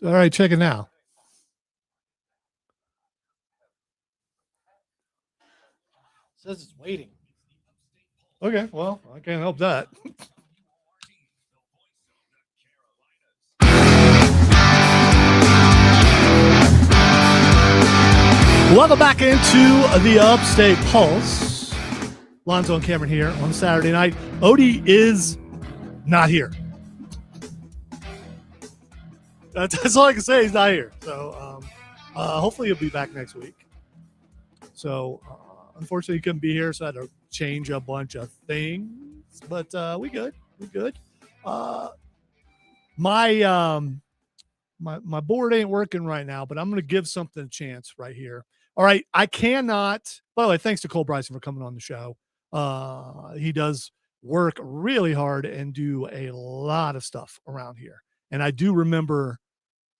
All right, check it now. It says it's waiting. Okay, well, I can't help that. Welcome back into the Upstate Pulse. Lonzo and Cameron here on Saturday night. Odie is not here. That's all I can say. He's not here. So hopefully he'll be back next week. So unfortunately he couldn't be here, so I had to change a bunch of things. But we good. We good. My board ain't working right now, but I'm going to give something a chance right here. All right, I cannot. By the way, thanks to Cole Bryson for coming on the show. He does work really hard and do a lot of stuff around here. And I do remember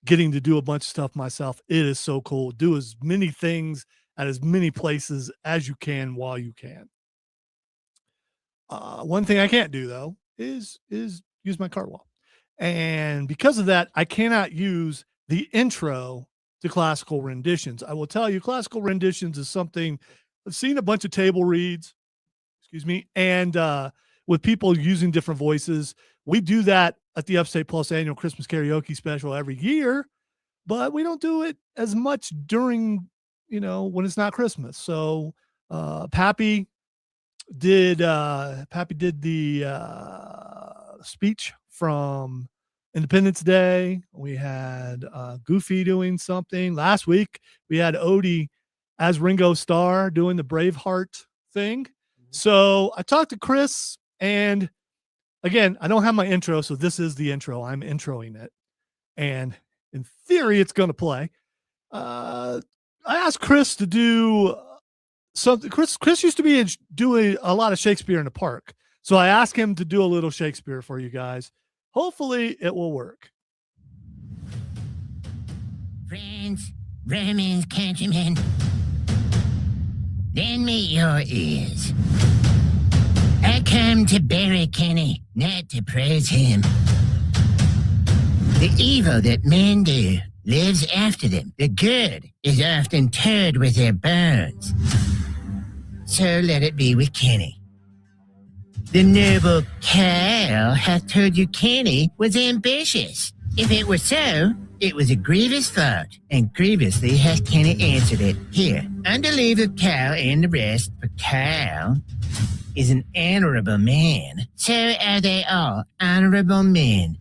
getting to do a bunch of stuff myself. It is so cool. Do as many things at as many places as you can while you can. One thing I can't do though is use my cart wall. And because of that, I cannot use the intro to classical renditions. I will tell you, classical renditions is something I've seen a bunch of table reads, and with people using different voices. We do that at the Upstate Pulse annual Christmas karaoke special every year, but we don't do it as much during, when it's not Christmas. So Pappy did the speech from Independence Day. We had Goofy doing something. Last week, we had Odie as Ringo Starr doing the Braveheart thing. So I talked to Chris, and again, I don't have my intro, so this is the intro. I'm introing it. And in theory, it's going to play. I asked Chris to do something. Chris used to be doing a lot of Shakespeare in the Park. So I asked him to do a little Shakespeare for you guys. Hopefully it will work. Friends, Romans, countrymen, lend me your ears. I come to bury Kenny, not to praise him. The evil that men do lives after them. The good is often interred with their bones. So let it be with Kenny. The noble Cal hath told you Kenny was ambitious. If it were so, it was a grievous fault, and grievously hath Kenny answered it. Here, under leave of Cal and the rest, for Cal is an honorable man. So are they all honorable men.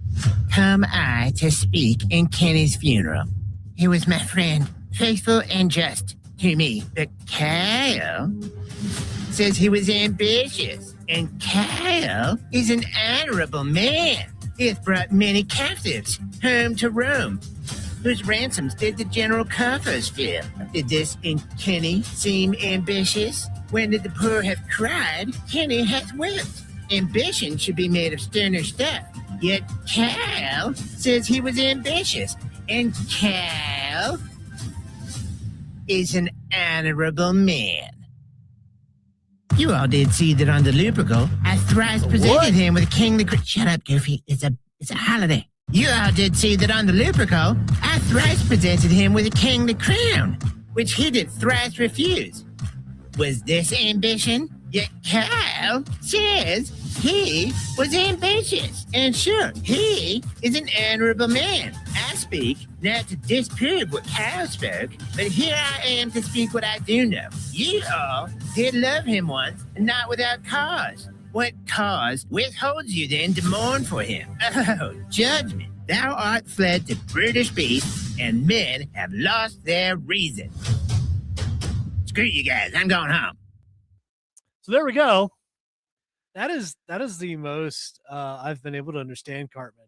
Come I to speak in Kenny's funeral. He was my friend, faithful and just to me, but Cal says he was ambitious. And Cal is an honorable man. He hath brought many captives home to Rome, whose ransoms did the general coffers fill. Did this in Kenny seem ambitious? When did the poor have cried, Kenny hath wept. Ambition should be made of sterner stuff. Yet Cal says he was ambitious. And Cal is an honorable man. You all did see that on the Lupercal, I thrice presented him with a king the... Shut up, Goofy. It's a holiday. You all did see that on the Lupercal, I thrice presented him with a king the crown, which he did thrice refuse. Was this ambition? Yet Cal says he was ambitious. And sure, he is an honorable man. I speak not to disprove what Cal spoke, but here I am to speak what I do know. You all did love him once, and not without cause. What cause withholds you then to mourn for him? Oh, judgment. Thou art fled to brutish beasts, and men have lost their reason. Screw you guys, I'm going home. So there we go. That is the most I've been able to understand Cartman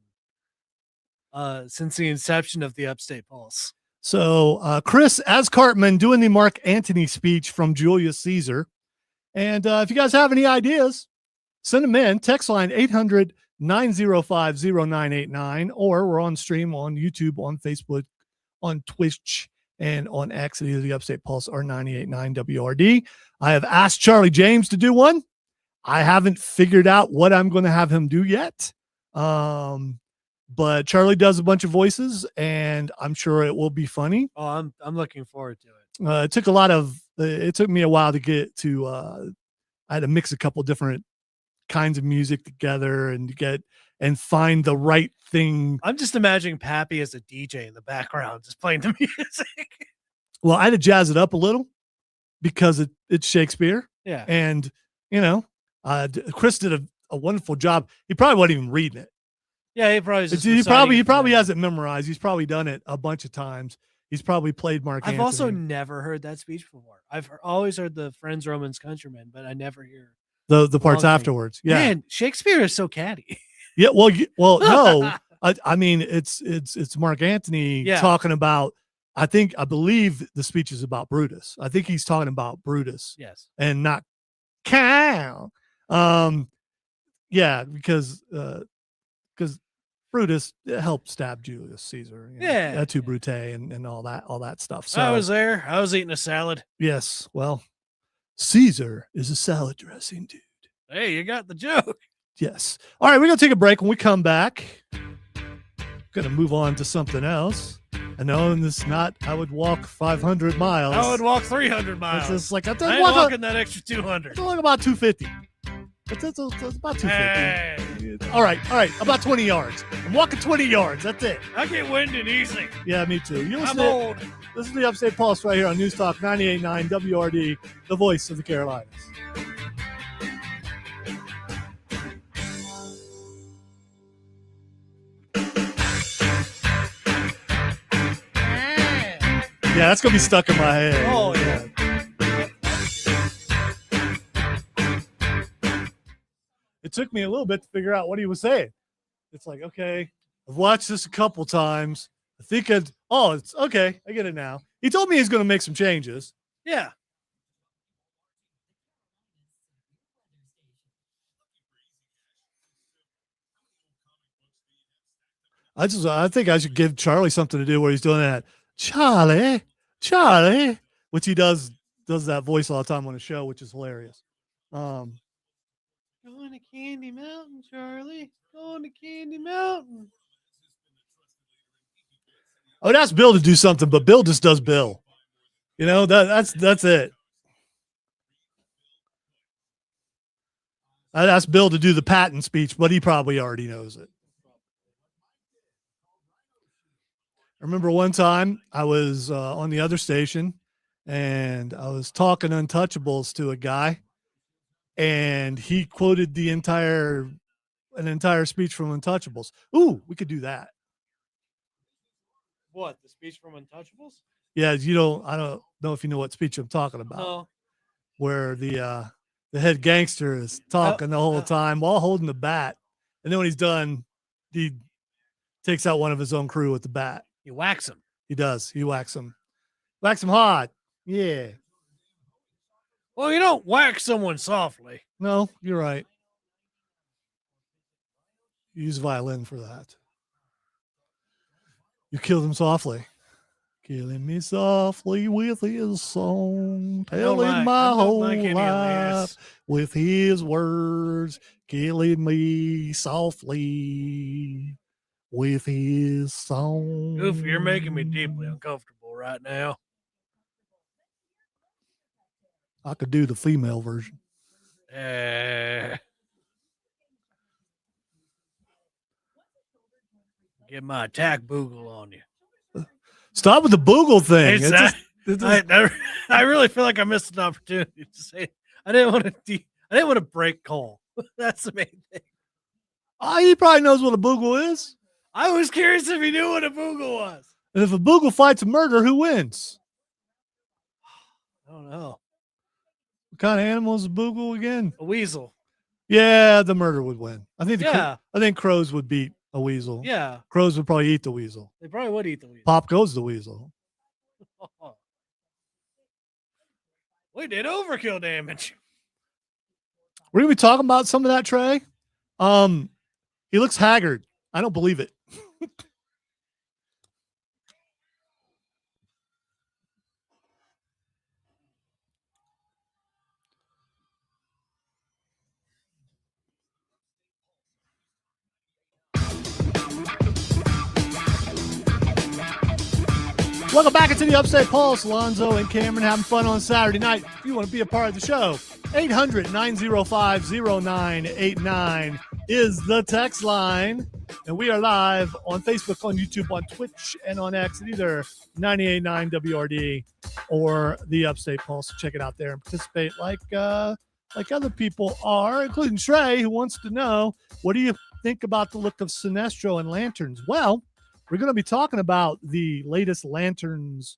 since the inception of the Upstate Pulse. So Chris as Cartman doing the Mark Antony speech from Julius Caesar. And if you guys have any ideas, send them in. Text line 800-905-0989, or we're on stream on YouTube, on Facebook, on Twitch, and on X at either the Upstate Pulse or 98.9 WRD. I have asked Charlie James to do one. I haven't figured out what I'm going to have him do yet. but Charlie does a bunch of voices, and I'm sure it will be funny. Oh, I'm looking forward to it. It took a lot of. It took me a while to get to. I had to mix a couple different kinds of music together and find the right thing. I'm just imagining Pappy as a DJ in the background, just playing the music. Well, I had to jazz it up a little because it's Shakespeare. Yeah. And, Chris did a wonderful job. He probably wasn't even reading it. Yeah, he probably he probably has it memorized. He's probably done it a bunch of times. He's probably played Mark I've Anthony. also never heard that speech before. I've always heard the Friends, Romans, Countrymen, but I never hear the parts afterwards. Yeah. Man, Shakespeare is so catty. Yeah. Well, no. I mean, it's Mark Anthony talking about. I believe the speech is about Brutus. I think he's talking about Brutus. Yes. And not cow. Yeah, because Brutus helped stab Julius Caesar. Et tu, Brute, and all that stuff. So I was there. I was eating a salad. Yes. Well, Caesar is a salad dressing, dude. Hey, you got the joke. Yes. All right, we're gonna take a break. When we come back, gonna move on to something else. I know, and it's not. I would walk 500 miles. I would walk 300 miles. It's just like I ain't walking that extra 200. It's only about 250. It's about 250. Hey. All right. About 20 yards. I'm walking 20 yards. That's it. I get winded easy. Yeah, me too. I'm old. This is the Upstate Pulse right here on News Talk 98.9 WRD, the voice of the Carolinas. Yeah, that's going to be stuck in my head. Oh, yeah. It took me a little bit to figure out what he was saying. It's like, okay, I've watched this a couple times. I think it's okay. I get it now. He told me he's going to make some changes. Yeah. I think I should give Charlie something to do where he's doing that. Charlie, which he does that voice all the time on the show, which is hilarious. Going to Candy Mountain, Charlie. Going to Candy Mountain. I would ask Bill to do something, but Bill just does Bill. That's it. I'd ask Bill to do the Patton speech, but he probably already knows it. I remember one time I was on the other station and I was talking Untouchables to a guy, and he quoted an entire speech from Untouchables. Ooh, we could do that. What, the speech from Untouchables? Yeah, I don't know if you know what speech I'm talking about. No. Where the head gangster is talking the whole time while holding the bat, and then when he's done, he takes out one of his own crew with the bat. You wax him. He does. He whacks him. Whacks him hard. Yeah. Well, you don't whack someone softly. No, you're right. Use violin for that. You killed him softly. Killing me softly with his song. Telling my whole life with his words. Killing me softly with his song. Goofy, you're making me deeply uncomfortable right now. I could do the female version. Get my attack boogle on you. Stop with the boogle thing. I really feel like I missed an opportunity to say I didn't want to break Cole. That's the main thing. He probably knows what a boogle is. I was curious if he knew what a boogle was. And if a boogle fights a murder, who wins? I don't know. What kind of animal is a boogle again? A weasel. Yeah, the murder would win. I think I think crows would beat a weasel. Yeah. Crows would probably eat the weasel. They probably would eat the weasel. Pop goes the weasel. We did overkill damage. We're gonna be talking about some of that, Trey. He looks haggard. I don't believe it. Welcome back into the Upstate Pulse. Alonzo and Cameron having fun on Saturday night. If you want to be a part of the show, 800-905-0989 is the text line. And we are live on Facebook, on YouTube, on Twitch, and on X at either 98.9 WRD or the Upstate Pulse. Check it out there and participate like other people are, including Trey, who wants to know, what do you think about the look of Sinestro and lanterns? Well, we're going to be talking about the latest Lanterns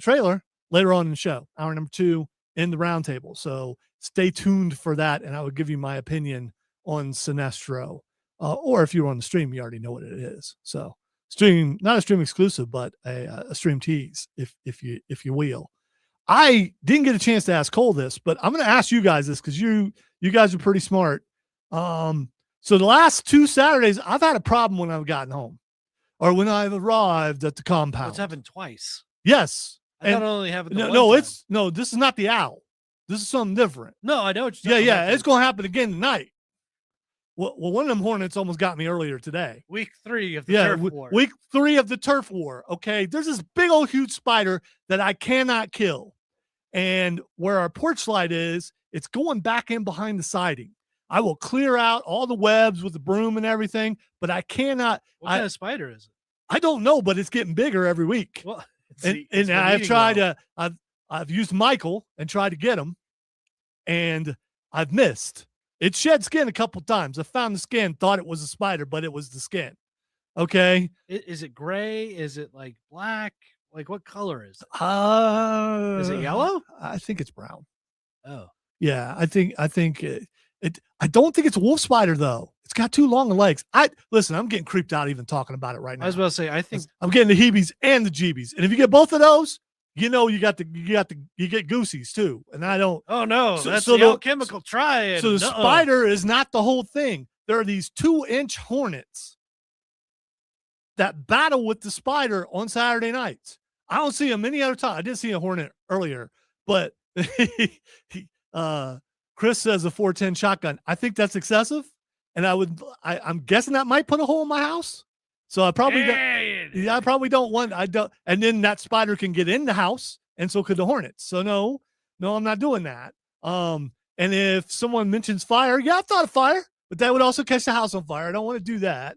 trailer later on in the show, hour number 2 in the Roundtable. So stay tuned for that, and I will give you my opinion on Sinestro. Or if you're on the stream, you already know what it is. So stream, not a stream exclusive, but a stream tease, if you will. I didn't get a chance to ask Cole this, but I'm going to ask you guys this because you guys are pretty smart. So the last 2 Saturdays, I've had a problem when I've gotten home. Or when I've arrived at the compound. It's happened twice. Yes. I thought it only happened this is not the owl. This is something different. No, I know what you're talking about. It's going to happen again tonight. Well, one of them hornets almost got me earlier today. Week 3 of the turf war. Week 3 of the turf war. Okay. There's this big old huge spider that I cannot kill. And where our porch light is, it's going back in behind the siding. I will clear out all the webs with the broom and everything, but I cannot. What kind of spider is it? I don't know, but it's getting bigger every week. Well, and I've tried I've used Michael and tried to get him, and I've missed. It shed skin a couple times. I found the skin, thought it was a spider, but it was the skin. Okay. Is it gray? Is it like black? Like what color is it? Is it yellow? I think it's brown. Oh. Yeah, I think I don't think it's a wolf spider though. It's got 2 long legs. Listen, I'm getting creeped out even talking about it right now. I was about to say, I think I'm getting the heebies and the jeebies. And if you get both of those, you get goosies too. And I don't. Oh no, that's the alchemical triad. So the spider is not the whole thing. There are these 2-inch hornets that battle with the spider on Saturday nights. I don't see them any other time. I did see a hornet earlier, but Chris says a 410 shotgun. I think that's excessive. And I'm guessing that might put a hole in my house. So I probably don't want, and then that spider can get in the house, and so could the hornets. So no, I'm not doing that. And if someone mentions fire, I thought of fire, but that would also catch the house on fire. I don't want to do that.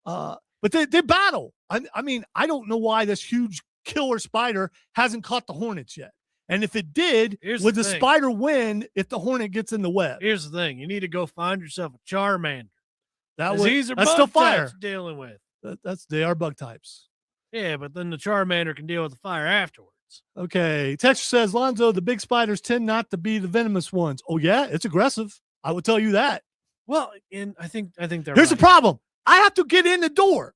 But they battle. I mean, I don't know why this huge killer spider hasn't caught the hornets yet. And if it did, would the spider win if the hornet gets in the web? Here's the thing. You need to go find yourself a Charmander. That's still fire dealing with. They are bug types. Yeah, but then the Charmander can deal with the fire afterwards. Okay. Texture says, Lonzo, the big spiders tend not to be the venomous ones. Oh, yeah? It's aggressive. I would tell you that. Well, and I think they're Here's the problem. I have to get in the door.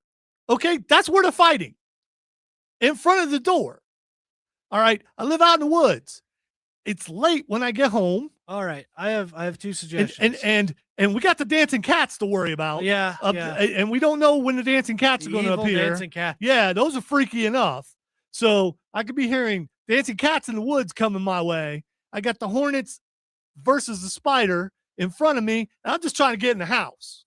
Okay? That's where they're fighting. In front of the door. All right. I live out in the woods. It's late when I get home. All right. I have 2 suggestions. And we got the dancing cats to worry about. Yeah. And we don't know when the dancing cats are going to appear. Dancing cats. Yeah, those are freaky enough. So I could be hearing dancing cats in the woods coming my way. I got the hornets versus the spider in front of me. And I'm just trying to get in the house.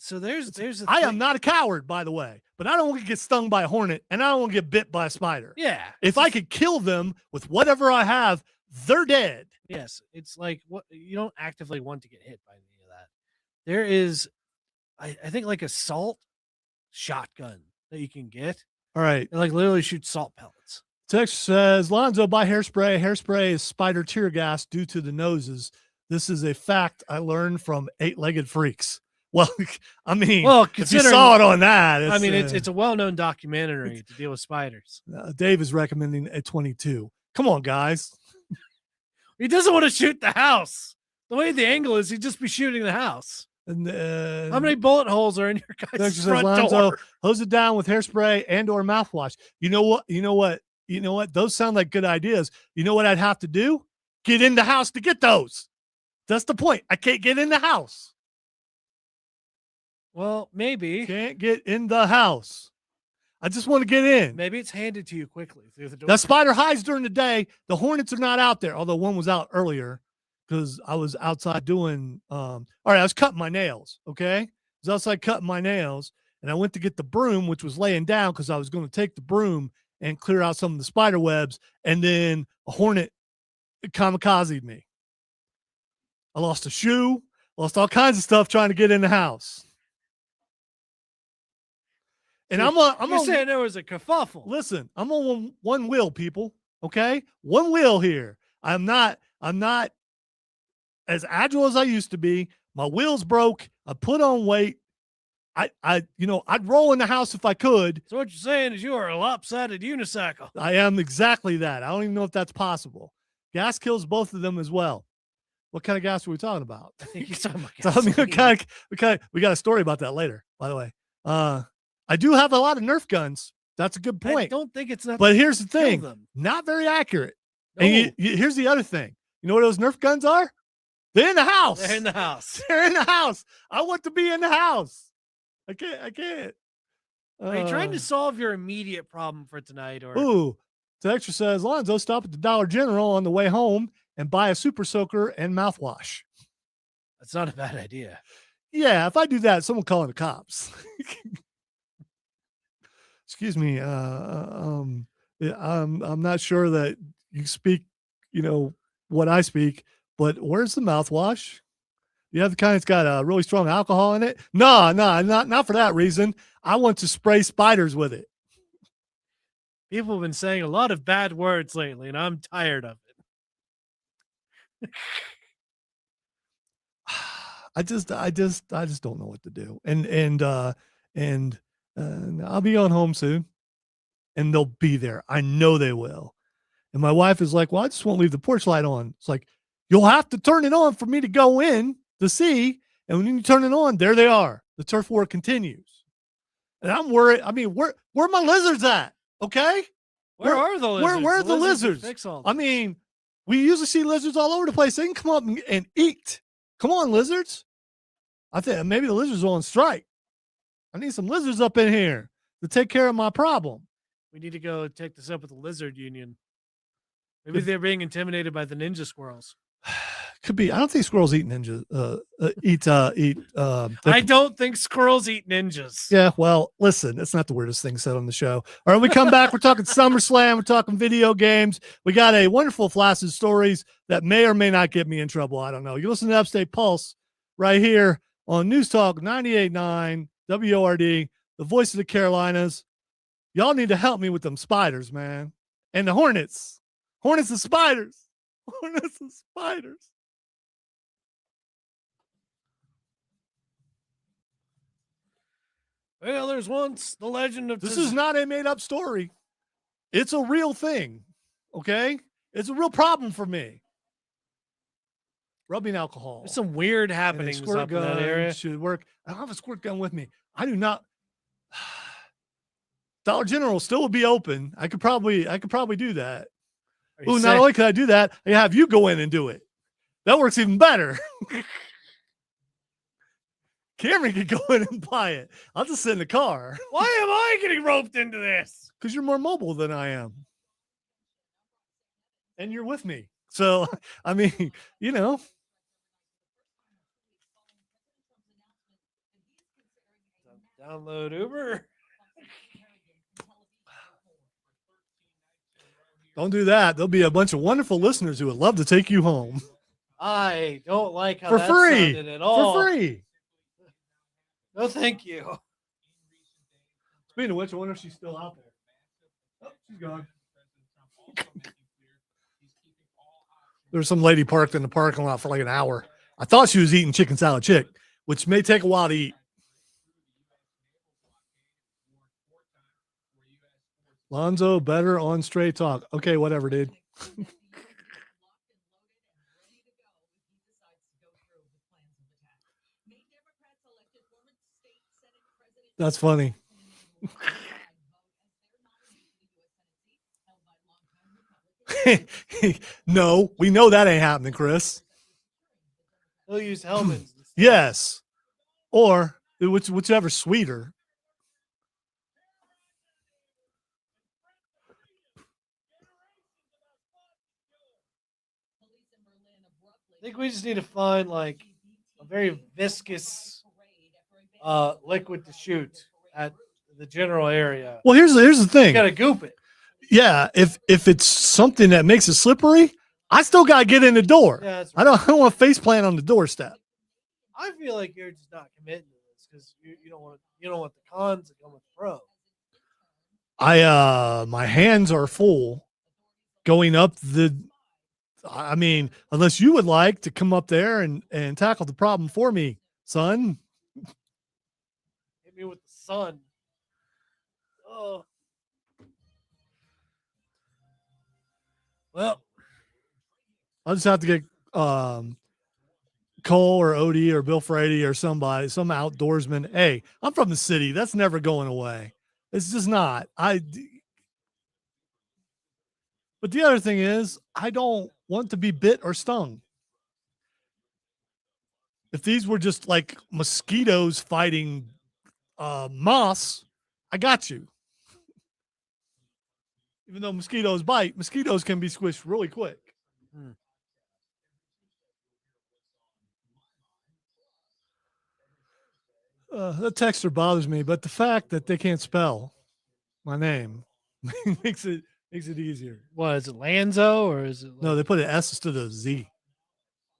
So there's I am not a coward, by the way, but I don't want to get stung by a hornet, and I don't want to get bit by a spider. Yeah. If I could kill them with whatever I have, they're dead. Yes. It's like what you don't actively want to get hit by any of that. There is, I think, like a salt shotgun that you can get. All right. And like literally shoot salt pellets. Text says, Lonzo, buy hairspray. Hairspray is spider tear gas due to the noses. This is a fact I learned from 8-Legged Freaks. Well, I mean, if you saw it on that, it's a well-known documentary to deal with spiders. Dave is recommending a 22. Come on, guys. He doesn't want to shoot the house. The way the angle is, he'd just be shooting the house. And how many bullet holes are in your guys' front door? Hose it down with hairspray and or mouthwash. You know what? Those sound like good ideas. You know what I'd have to do? Get in the house to get those. That's the point. I can't get in the house. Well, maybe. Can't get in the house. I just want to get in. Maybe it's handed to you quickly through the door. The spider hides during the day. The hornets are not out there, although one was out earlier because I was outside doing, all right, I was cutting my nails, okay? I was outside cutting my nails, and I went to get the broom, which was laying down because I was going to take the broom and clear out some of the spider webs, and then a hornet kamikazed me. I lost a shoe, lost all kinds of stuff trying to get in the house. And So I'm you're on, saying there was a kerfuffle. listen, I'm on one wheel, people. Okay, one wheel here. I'm not as agile as I used to be. My wheels broke. I put on weight. I'd roll in the house if I could. So what you're saying is you are a lopsided unicycle. I am exactly that. I don't even know if that's possible. Gas kills both of them as well. What kind of gas are we talking about? I think you're talking about Tell me gasoline. we got a story about that later, by the way. I do have a lot of Nerf guns. That's a good I point. don't think it's not. But here's the kill thing. them. Not very accurate. No, And here's the other thing. You know what those Nerf guns are? They're in the house. they're in the house. They're in the house. I want to be in the house. I can't. Are you trying to solve your immediate problem for tonight, or Ooh, Texture says, Lonzo, stop at the Dollar General on the way home and buy a super soaker and mouthwash. that's not a bad idea? Yeah, if I do that, someone calling the cops. Excuse me. I'm not sure that you speak, what I speak, but where's the mouthwash? You have the kind that's got a really strong alcohol in it? No, not for that reason. I want to spray spiders with it. People have been saying a lot of bad words lately, and I'm tired of it. I just don't know what to do. And I'll be on home soon, and they'll be there. I know they will. And my wife is like, well, I just won't leave the porch light on. It's like, you'll have to turn it on for me to go in to see. And when you turn it on, there they are. The turf war continues. And I'm worried. I mean, where are my lizards at? Okay. Where are the lizards? Where are the would lizards? fix all I this. mean, we usually see lizards all over the place. They can come up and eat. Come on, lizards. I think maybe the lizards are on strike. I need some lizards up in here to take care of my problem. we need to go take this up with the lizard union. Maybe they're being intimidated by the ninja squirrels. Could be. I don't think squirrels eat ninjas. I don't think squirrels eat ninjas. Yeah, well, listen, that's not the weirdest thing said on the show. All right, we come back. We're talking Summerslam. We're talking video games. We got a wonderful flash of stories that may or may not get me in trouble. I don't know. You listen to Upstate Pulse right here on News Talk 98.9 WORD, the voice of the Carolinas. Y'all need to help me with them spiders, man. And the hornets. Hornets and spiders. Hornets and spiders. Well, there's once the legend of This is not a made-up story. It's a real thing, okay? It's a real problem for me. Rubbing alcohol. There's some weird and a happenings squirt up in that gun area. should work. I don't have a squirt gun with me. I do not. Dollar General still would be open. I could probably do that. Are you Ooh, not saying- only could I do that, I have you go in and do it. That works even better. Cameron could go in and buy it. I'll just sit in the car Why am I getting roped into this? because you're more mobile than I am. And you're with me. So, I mean, you know. Download Uber. Don't do that. There'll be a bunch of wonderful listeners who would love to take you home I don't like how for that free. sounded at all. For free. No, thank you. Speaking of which, I wonder if she's still out there. Oh, she's gone. There's some lady parked in the parking lot for like an hour. I thought she was eating chicken salad chick, which may take a while to eat. Lonzo, better on straight talk. Okay, whatever, dude. That's funny. No, we know that ain't happening, Chris. He'll use Hellman's. instead. Yes. Or whichever's sweeter. I think we just need to find like a very viscous liquid to shoot. at the general area. Well, here's the You thing. gotta goop it. Yeah, if it's something that makes it slippery, I still gotta get in the door. Yeah, that's I don't want to face plant on the doorstep. I feel like you're just not committing to this because you don't want the cons that come with the pros. My hands are full going up I mean, unless you would like to come up there and tackle the problem for me, son. Hit me with the sun. Oh. Well, I'll just have to get Cole or Odie or Bill Frady or some outdoorsman. Hey, I'm from the city. That's never going away. It's just not. But the other thing is, I don't want to be bit or stung. If these were just like mosquitoes fighting moths, I got you. Even though mosquitoes bite, mosquitoes can be squished really quick. The texter bothers me, but the fact that they can't spell my name makes it easier. what is it, Lanzo or is it? No, they put an S instead of a Z.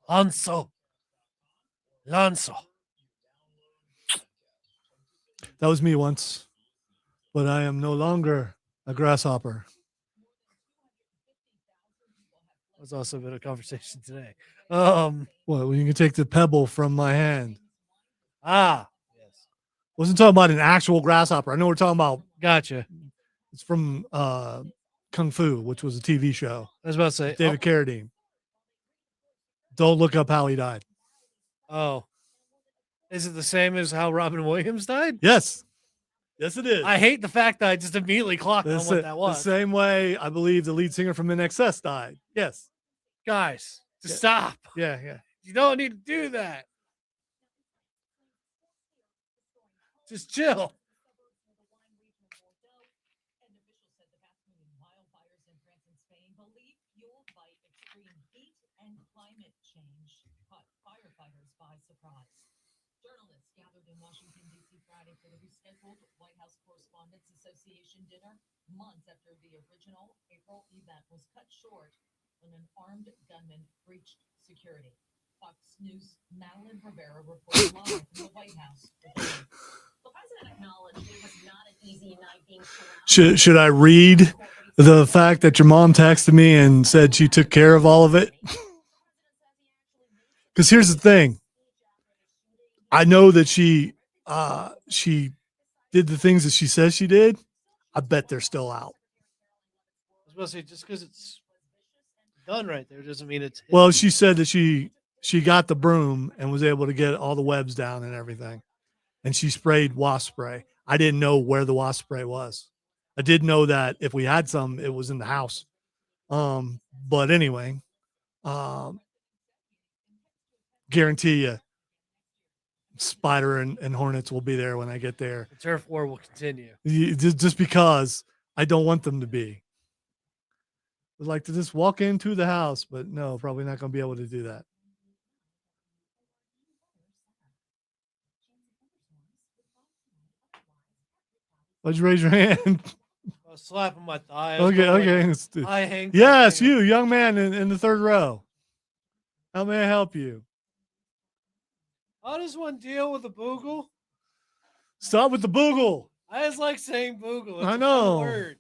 Lanzo. That was me once, but I am no longer a grasshopper. That's also been a conversation today. Well, you can take the pebble from my hand. Yes. Wasn't talking about an actual grasshopper. I know we're talking about. Gotcha. It's from Kung Fu, which was a TV show. I was about to say David Carradine. Don't look up how he died. Oh. Is it the same as how Robin Williams died? Yes. Yes, it is. I hate the fact that I just immediately clocked on what that was. The same way I believe the lead singer from NXS died. Yes. Guys, just stop. Yeah. You don't need to do that. Just chill. Journalists gathered in Washington, D.C. Friday for the rescheduled White House Correspondents Association dinner months after the original April event was cut short when an armed gunman breached security. Fox News' Madeline Rivera reported live from the White House. The president acknowledged it was not an easy night being surrounded. Should I read the fact that your mom texted me and said she took care of all of it? Because here's the thing. I know that she did the things that she says she did. I bet they're still out. I was about to say, just because it's done right there doesn't mean it's hidden. Well, she said that she got the broom and was able to get all the webs down and everything. And she sprayed wasp spray. I didn't know where the wasp spray was. I did know that if we had some, it was in the house. But anyway, guarantee you, spider and hornets will be there when I get there. The turf war will continue. Just because I don't want them to be. I'd like to just walk into the house, but no, probably not going to be able to do that. Why'd you raise your hand? I was slapping my thigh. Okay. I hang. Yes, you, young man in the third row. How may I help you? How does one deal with a boogle? Stop with the boogle. I just like saying boogle. It's I a know. fun word.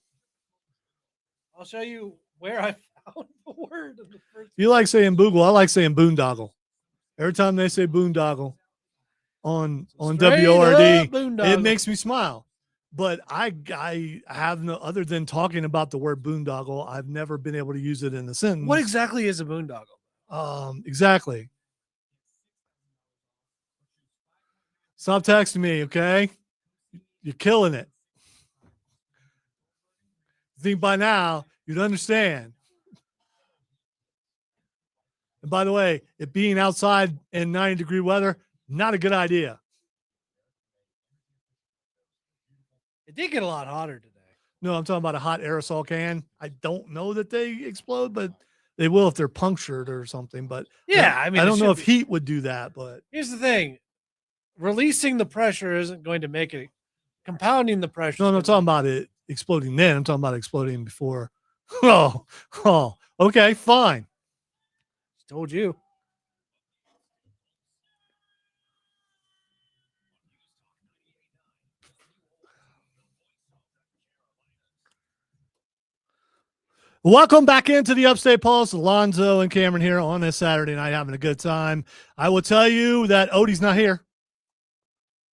I'll show you where I found the word in the first. You like saying boogle. I like saying boondoggle. Every time they say boondoggle on Straight WORD, up boondoggle. it makes me smile. But I have no, other than talking about the word boondoggle, I've never been able to use it in a sentence. What exactly is a boondoggle? Exactly. Stop texting me, okay? You're killing it. I think by now you'd understand. And by the way, it being outside in 90-degree weather, not a good idea. It did get a lot hotter today. No, I'm talking about a hot aerosol can. I don't know that they explode, but they will if they're punctured or something. But Yeah, I mean, I it don't know should if be- heat would do that. But Here's the thing. Releasing the pressure isn't going to make it compounding the pressure. No, I'm talking about it exploding then. I'm talking about exploding before. Oh, okay, fine. Told you. Welcome back into the Upstate Pulse. Alonzo and Cameron here on this Saturday night having a good time. I will tell you that Odie's not here.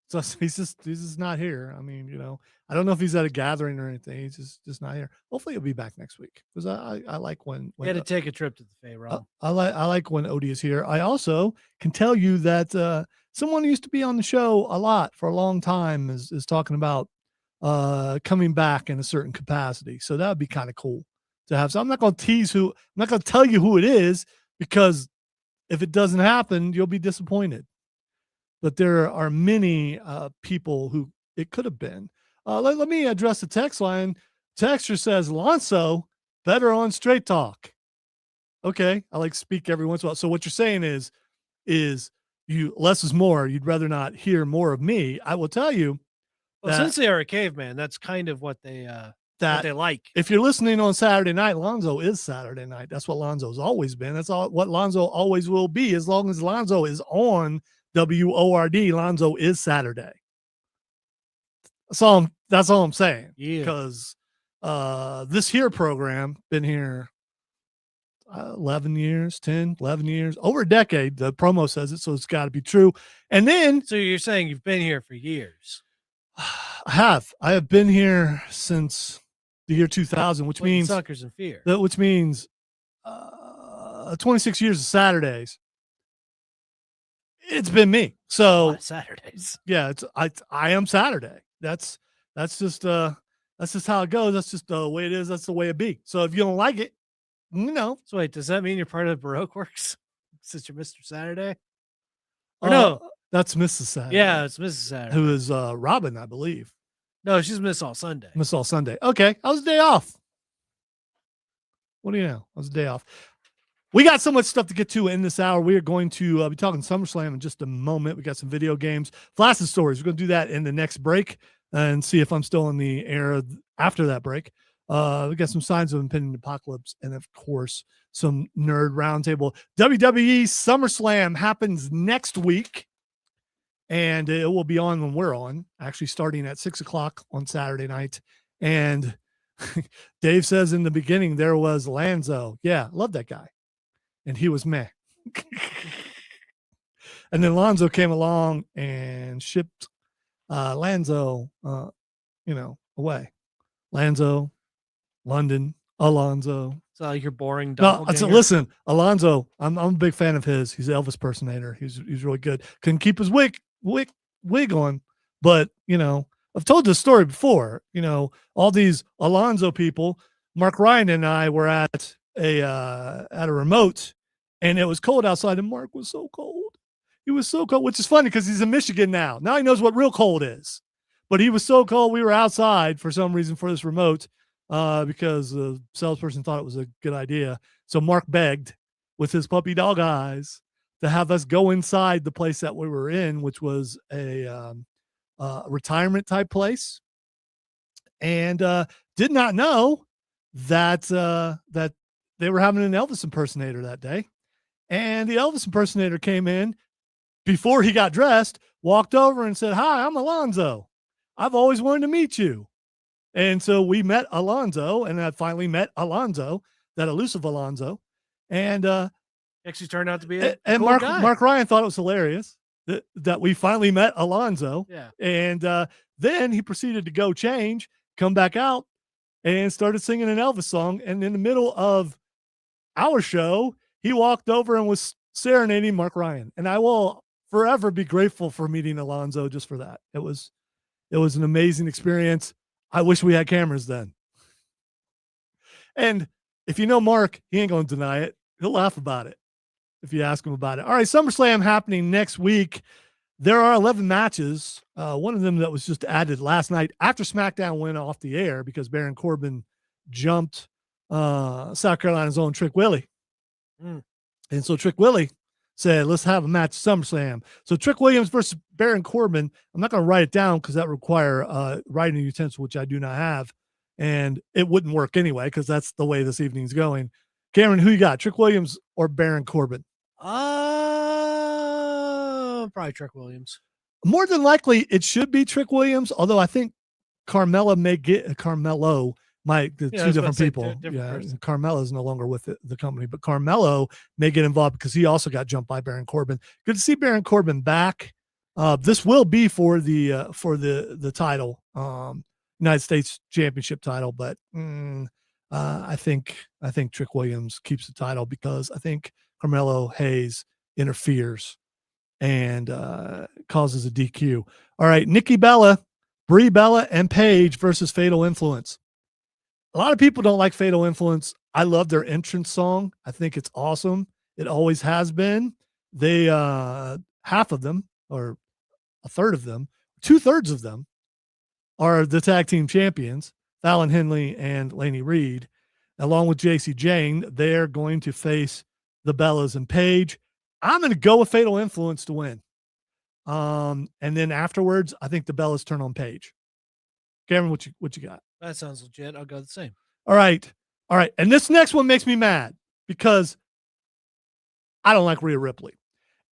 So he's just not here. I mean, I don't know if he's at a gathering or anything. He's just not here. Hopefully he'll be back next week because I like when he had to take a trip to the Faye. I like when Odie is here. I also can tell you that someone who used to be on the show a lot for a long time is talking about coming back in a certain capacity. So that would be kind of cool to have. So I'm not going to tease I'm not going to tell you who it is because if it doesn't happen, you'll be disappointed. But there are many people who it could have been. Let me address the text line. Texter says, Alonso, better on Straight Talk. Okay, I like speak every once in a while. So what you're saying is you less is more. You'd rather not hear more of me. I will tell you. Well, since they are a caveman, that's kind of what they like. If you're listening on Saturday night, Lonzo is Saturday night. That's what Lonzo's always been. That's all what Lonzo always will be. As long as Lonzo is on WORD, Lonzo is Saturday. That's all I'm saying. Yeah. Because this here program been here 11 years, over a decade. The promo says it, so it's got to be true. And then, so you're saying you've been here for years? I have been here since the year 2000, which means Suckers in Fear. Which means 26 years of Saturdays. It's been me. So Saturdays. Yeah, I am Saturday. That's just how it goes. That's just the way it is. That's the way it be. So if you don't like it, So wait, does that mean you're part of Baroque Works since you're Mr. Saturday? Or no, that's Mrs. Saturday. Yeah, it's Mrs. Saturday. Who is Robin, I believe. No, she's Miss All Sunday. Miss All Sunday. Okay, I was a day off. What do you know? I was a day off. We got so much stuff to get to in this hour. We are going to be talking Summerslam in just a moment. We got some video games, flashes stories. We're going to do that in the next break and see if I'm still in the air after that break. We got some signs of impending apocalypse and, of course, some nerd roundtable. WWE Summerslam happens next week, and it will be on when we're on, actually starting at 6:00 on Saturday night. And Dave says in the beginning there was Lanzo. Yeah, love that guy. And he was meh. And then Lonzo came along and shipped Lanzo, away. Lanzo, London, Alonzo. So like you're boring. No, listen, Alonzo, I'm a big fan of his. He's an Elvis impersonator. He's really good. Couldn't keep his wig on, but I've told this story before. All these Alonzo people. Mark Ryan and I were at a remote. And it was cold outside, and Mark was so cold. He was so cold, which is funny because he's in Michigan now. Now he knows what real cold is. But he was so cold, we were outside for some reason for this remote because the salesperson thought it was a good idea. So Mark begged with his puppy dog eyes to have us go inside the place that we were in, which was a retirement type place. And did not know that they were having an Elvis impersonator that day. And the Elvis impersonator came in before he got dressed, walked over and said, "Hi, I'm Alonzo. I've always wanted to meet you." And so we met Alonzo, and I finally met Alonzo, that elusive Alonzo. And actually turned out to be a and cool guy. Mark Ryan thought it was hilarious that we finally met Alonzo. Yeah. And then he proceeded to go change, come back out, and started singing an Elvis song. And in the middle of our show, he walked over and was serenading Mark Ryan. And I will forever be grateful for meeting Alonzo just for that. It was an amazing experience. I wish we had cameras then. And if you know Mark, he ain't going to deny it. He'll laugh about it if you ask him about it. All right, SummerSlam happening next week. There are 11 matches. One of them that was just added last night after SmackDown went off the air because Baron Corbin jumped South Carolina's own Trick Willie. And so Trick Willie said, let's have a match at SummerSlam. So Trick Williams versus Baron Corbin. I'm not going to write it down because that require writing utensil, which I do not have. And it wouldn't work anyway because that's the way this evening's going. Cameron, who you got? Trick Williams or Baron Corbin? Probably Trick Williams. More than likely, it should be Trick Williams, although I think Carmelo might, the two different people. Carmelo is no longer with the company, but Carmelo may get involved because he also got jumped by Baron Corbin. Good to see Baron Corbin back. This will be for the title, United States Championship title, but I think Trick Williams keeps the title because I think Carmelo Hayes interferes and causes a DQ. All right, Nikki Bella, Brie Bella, and Paige versus Fatal Influence. A lot of people don't like Fatal Influence. I love their entrance song. I think it's awesome. It always has been. They half of them, or a third of them, 2/3 of them are the tag team champions, Fallon Henley and Laney Reed. Along with JC Jane, they're going to face the Bellas and Paige. I'm going to go with Fatal Influence to win. And then afterwards, I think the Bellas turn on Paige. Cameron, what you got? That sounds legit. I'll go the same. All right. And this next one makes me mad because I don't like Rhea Ripley.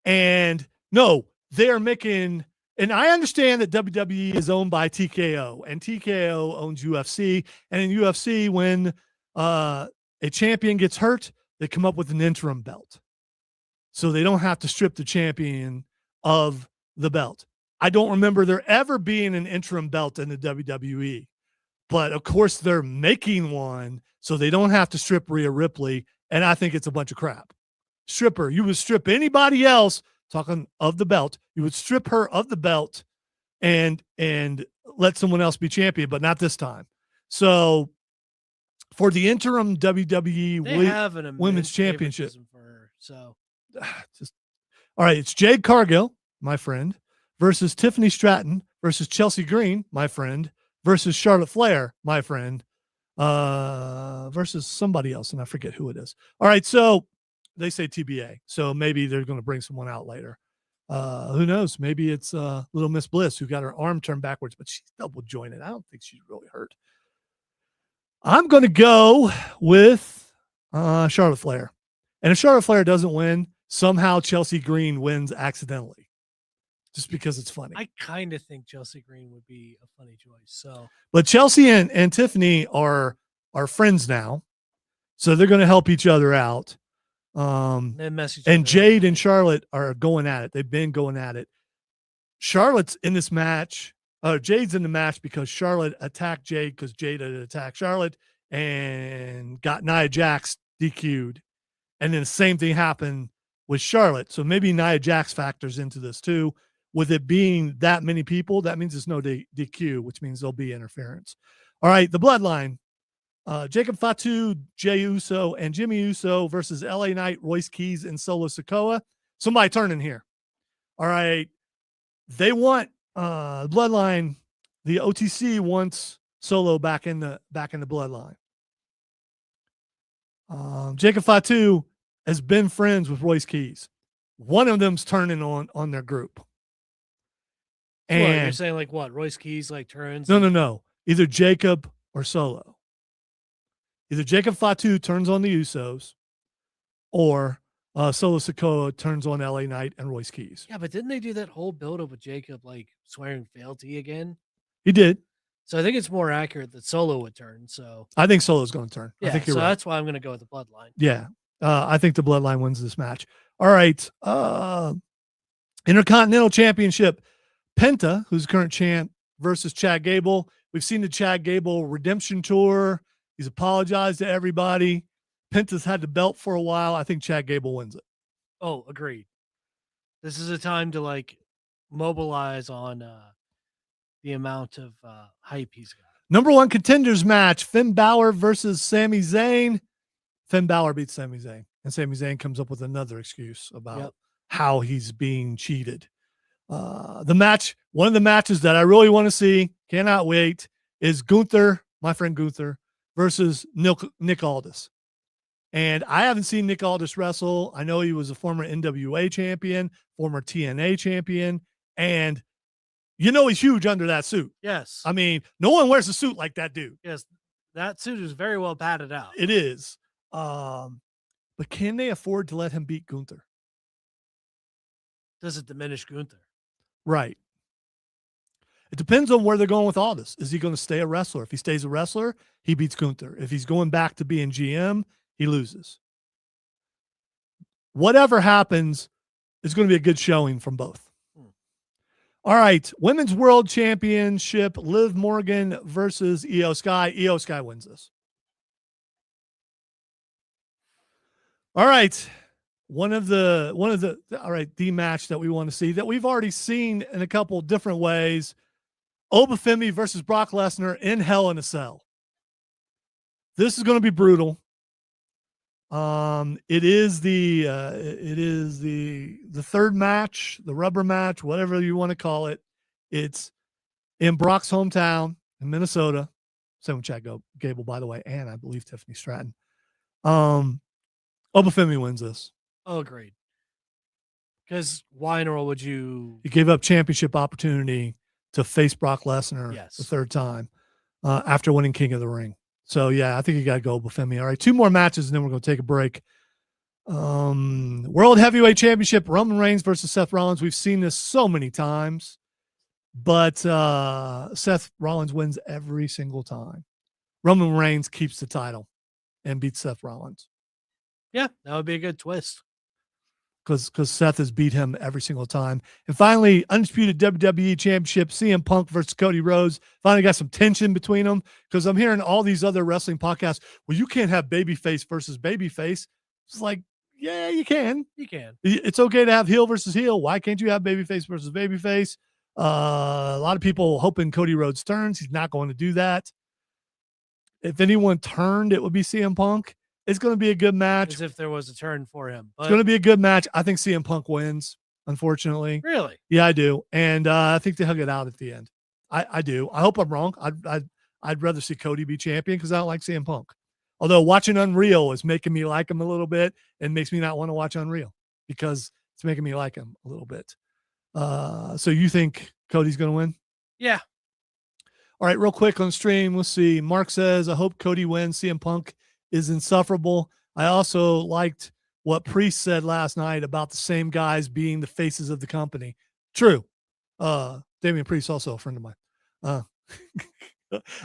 And no, they're making, and I understand that WWE is owned by TKO, and TKO owns UFC. And in UFC, when a champion gets hurt, they come up with an interim belt. So they don't have to strip the champion of the belt. I don't remember there ever being an interim belt in the WWE. But, of course, they're making one so they don't have to strip Rhea Ripley, and I think it's a bunch of crap. Strip her. You would strip anybody else, talking of the belt, you would strip her of the belt and let someone else be champion, but not this time. So, for the interim WWE Women's Championship. For her, so. All right, it's Jade Cargill, my friend, versus Tiffany Stratton versus Chelsea Green, my friend, versus Charlotte Flair, my friend, versus somebody else, and I forget who it is. All right, so they say TBA, so maybe they're going to bring someone out later. Who knows? Maybe it's Little Miss Bliss who got her arm turned backwards, but she's double jointed. I don't think she's really hurt. I'm going to go with Charlotte Flair. And if Charlotte Flair doesn't win, somehow Chelsea Green wins accidentally. Just because it's funny. I kind of think Chelsea Green would be a funny choice. So, but Chelsea and Tiffany are friends now, so they're going to help each other out. And Jade and Charlotte are going at it. They've been going at it. Charlotte's in this match. Jade's in the match because Charlotte attacked Jade because Jade had attacked Charlotte and got Nia Jax DQ'd. And then the same thing happened with Charlotte. So maybe Nia Jax factors into this too. With it being that many people, that means there's no DQ, which means there'll be interference. All right, the Bloodline. Jacob Fatu, Jey Uso, and Jimmy Uso versus LA Knight, Royce Keys, and Solo Sikoa. Somebody turning here. All right. They want Bloodline. The OTC wants Solo back in the Bloodline. Jacob Fatu has been friends with Royce Keys. One of them's turning on their group. And what, you're saying like what? Royce Keys like turns? No. Either Jacob or Solo. Either Jacob Fatu turns on the Usos or Solo Sikoa turns on LA Knight and Royce Keys. Yeah, but didn't they do that whole build-up with Jacob like swearing fealty again? He did. So I think it's more accurate that Solo would turn. So I think Solo's going to turn. Yeah, I think you're so right. That's why I'm going to go with the Bloodline. Yeah. I think the Bloodline wins this match. All right. Intercontinental Championship. Penta, who's current champ, versus Chad Gable. We've seen the Chad Gable redemption tour. He's apologized to everybody. Penta's had the belt for a while. I think Chad Gable wins it. Oh, agreed. This is a time to like mobilize on the amount of hype he's got. Number one contenders match, Finn Balor versus Sami Zayn. Finn Balor beats Sami Zayn, and Sami Zayn comes up with another excuse about how he's being cheated. The match, one of the matches that I really want to see, cannot wait, is Gunther, my friend Gunther, versus Nick Aldis. And I haven't seen Nick Aldis wrestle. I know he was a former NWA champion, former TNA champion, and he's huge under that suit. Yes. I mean, no one wears a suit like that dude. Yes. That suit is very well padded out. It is. But can they afford to let him beat Gunther? Does it diminish Gunther? Right. It depends on where they're going with all this. Is he going to stay a wrestler? If he stays a wrestler, he beats Gunther. If he's going back to being GM, he loses. Whatever happens, it's going to be a good showing from both. All right. Women's World Championship, Liv Morgan versus Io Sky. Io Sky wins this. All right. The match that we want to see that we've already seen in a couple different ways. Obafemi versus Brock Lesnar in Hell in a Cell. This is going to be brutal. It is the third match, the rubber match, whatever you want to call it. It's in Brock's hometown in Minnesota. Same with Chad Gable, by the way, and I believe Tiffany Stratton. Obafemi wins this. Oh, agreed. Because why in the world would you? He gave up championship opportunity to face Brock Lesnar the third time after winning King of the Ring. So, yeah, I think you got to go Obafemi. All right, 2 more matches, and then we're going to take a break. World Heavyweight Championship, Roman Reigns versus Seth Rollins. We've seen this so many times, but Seth Rollins wins every single time. Roman Reigns keeps the title and beats Seth Rollins. Yeah, that would be a good twist. Because Seth has beat him every single time. And finally, undisputed WWE Championship, CM Punk versus Cody Rhodes. Finally got some tension between them because I'm hearing all these other wrestling podcasts. Well, you can't have babyface versus babyface. It's like, yeah, you can. You can. It's okay to have heel versus heel. Why can't you have babyface versus babyface? A lot of people hoping Cody Rhodes turns. He's not going to do that. If anyone turned, it would be CM Punk. It's going to be a good match. As if there was a turn for him. It's going to be a good match. I think CM Punk wins, unfortunately. Really? Yeah, I do. And I think they hug it out at the end. I do. I hope I'm wrong. I'd rather see Cody be champion because I don't like CM Punk. Although watching Unreal is making me like him a little bit and makes me not want to watch Unreal because it's making me like him a little bit. So you think Cody's going to win? Yeah. All right, real quick on stream. Let's see. Mark says, I hope Cody wins. CM Punk is insufferable. I also liked what Priest said last night about the same guys being the faces of the company. True. Damian Priest, also a friend of mine.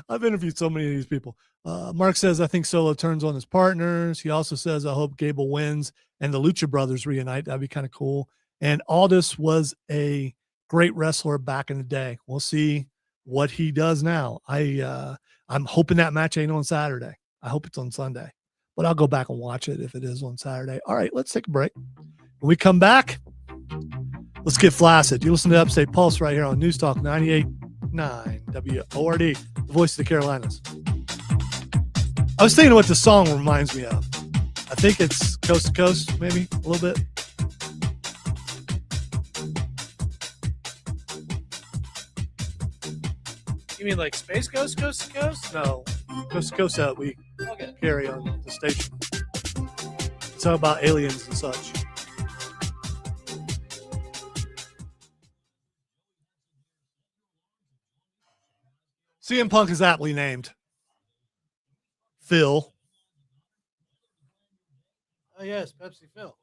I've interviewed so many of these people. Mark says, I think Solo turns on his partners. He also says, I hope Gable wins and the Lucha Brothers reunite. That'd be kind of cool. And Aldis was a great wrestler back in the day. We'll see what he does now. I'm hoping that match ain't on Saturday. I hope it's on Sunday, but I'll go back and watch it if it is on Saturday. All right, let's take a break. When we come back, let's get flaccid. You listen to Upstate Pulse right here on News Talk 98.9 WORD, the voice of the Carolinas. I was thinking what the song reminds me of. I think it's Coast to Coast, maybe a little bit. You mean like Space Ghost, Coast to Coast? No, Coast to Coast that we carry on the station. It's all about aliens and such. CM Punk is aptly named Phil. Oh, yes, Pepsi Phil.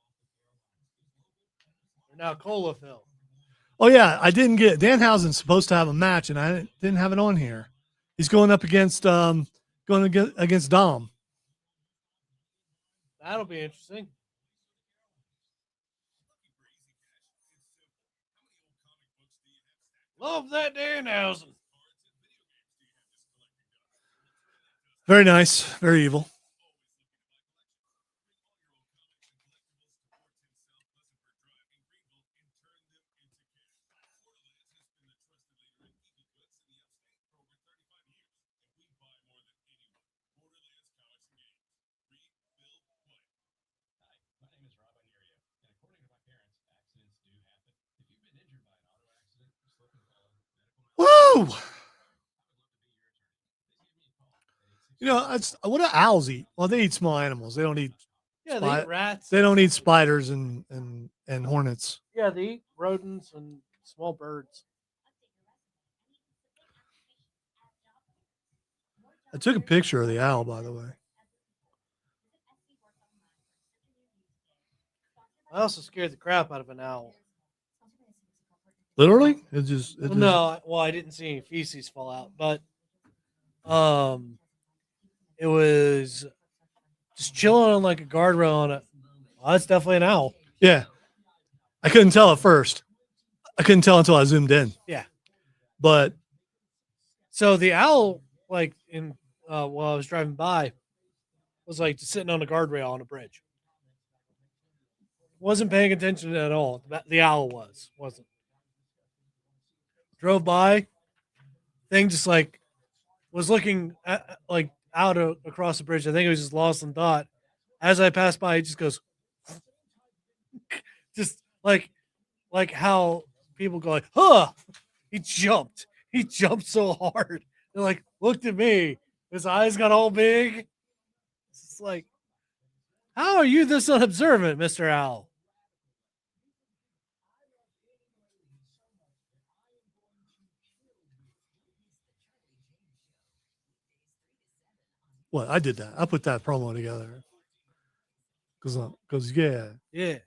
Or now Cola Phil. Oh, yeah, I didn't get – Danhausen's supposed to have a match, and I didn't have it on here. He's going up against Dom. That'll be interesting. Love that Danhausen. Very nice. Very evil. Woo! You know, what do owls eat? Well, they eat small animals. They don't eat Yeah, they eat rats. They don't eat spiders and hornets. Yeah, they eat rodents and small birds. I took a picture of the owl, by the way. I also scared the crap out of an owl. Literally, it just No, well, I didn't see any feces fall out, but it was just chilling on like a guardrail on it. Oh, that's definitely an owl. Yeah, I couldn't tell at first. I couldn't tell until I zoomed in. Yeah, but so the owl, like in while I was driving by, was like just sitting on a guardrail on a bridge. Wasn't paying attention at all. The owl wasn't. Drove by, thing just like was looking at, like out across the bridge. I think it was just lost in thought. As I passed by, it just goes, just like how people go like, huh? He jumped so hard. They're like, looked at me. His eyes got all big. It's just like, how are you this unobservant, Mr. Owl? Well, I did that. I put that promo together. Because yeah. Yeah.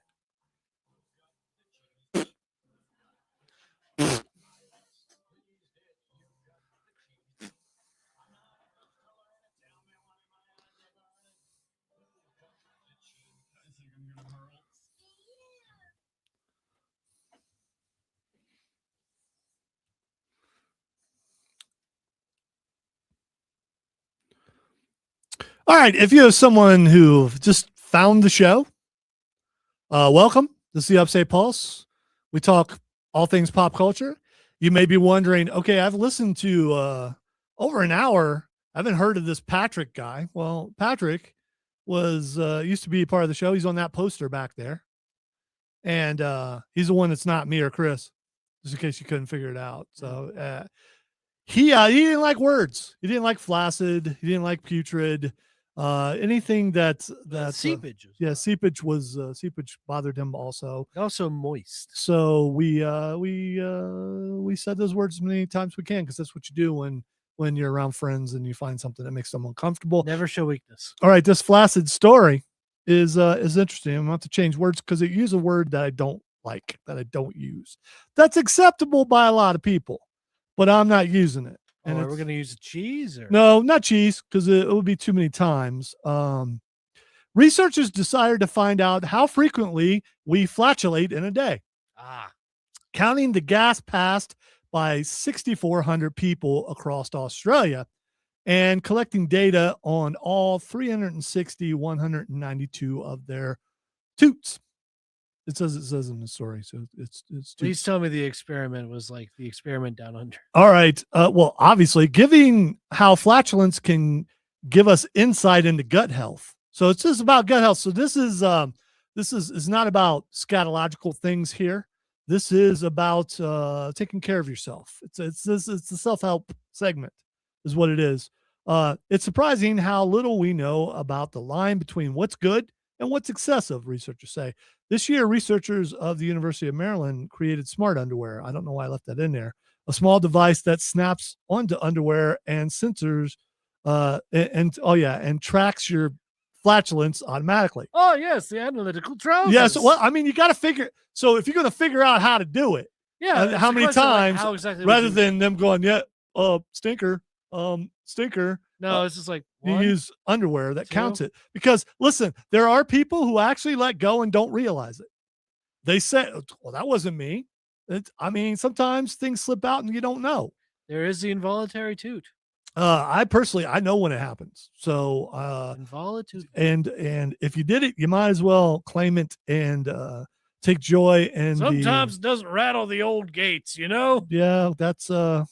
All right. If you have someone who just found the show, welcome. This is the Upstate Pulse. We talk all things pop culture. You may be wondering, okay, I've listened to over an hour. I haven't heard of this Patrick guy. Well, Patrick was used to be part of the show. He's on that poster back there. And he's the one that's not me or Chris, just in case you couldn't figure it out. So he didn't like words. He didn't like flaccid. He didn't like putrid. Anything that seepage. Seepage was seepage bothered him also. Also moist. So we said those words as many times as we can, because that's what you do when you're around friends and you find something that makes them uncomfortable. Never show weakness. All right, this flaccid story is interesting. I'm about to change words because it uses a word that I don't like, that I don't use. That's acceptable by a lot of people, but I'm not using it. And we're going to use cheese? Or? No, not cheese, because it would be too many times. Researchers decided to find out how frequently we flatulate in a day. Counting the gas passed by 6,400 people across Australia and collecting data on all 192 of their toots. It says in the story. So it's please tell me the experiment was like the experiment down under. All right. Well, obviously, given how flatulence can give us insight into gut health. So it's just about gut health. So this is not about scatological things here. This is about taking care of yourself. It's a self-help segment is what it is. It's surprising how little we know about the line between what's good and what's excessive, researchers say. This year, researchers of the University of Maryland created smart underwear. I don't know why I left that in there. A small device that snaps onto underwear and sensors and tracks your flatulence automatically. Oh, yes, the analytical trousers. Yes, well, I mean, you got to figure. So if you're going to figure out how to do it, how many times, like exactly rather than them going, stinker. No, it's just like you use underwear that counts it. Because listen, there are people who actually let go and don't realize it. They say, well, that wasn't me. Sometimes things slip out and you don't know. There is the involuntary toot. I know when it happens. So involuntary. And if you did it, you might as well claim it and take joy. And sometimes it doesn't rattle the old gates, you know? Yeah, that's a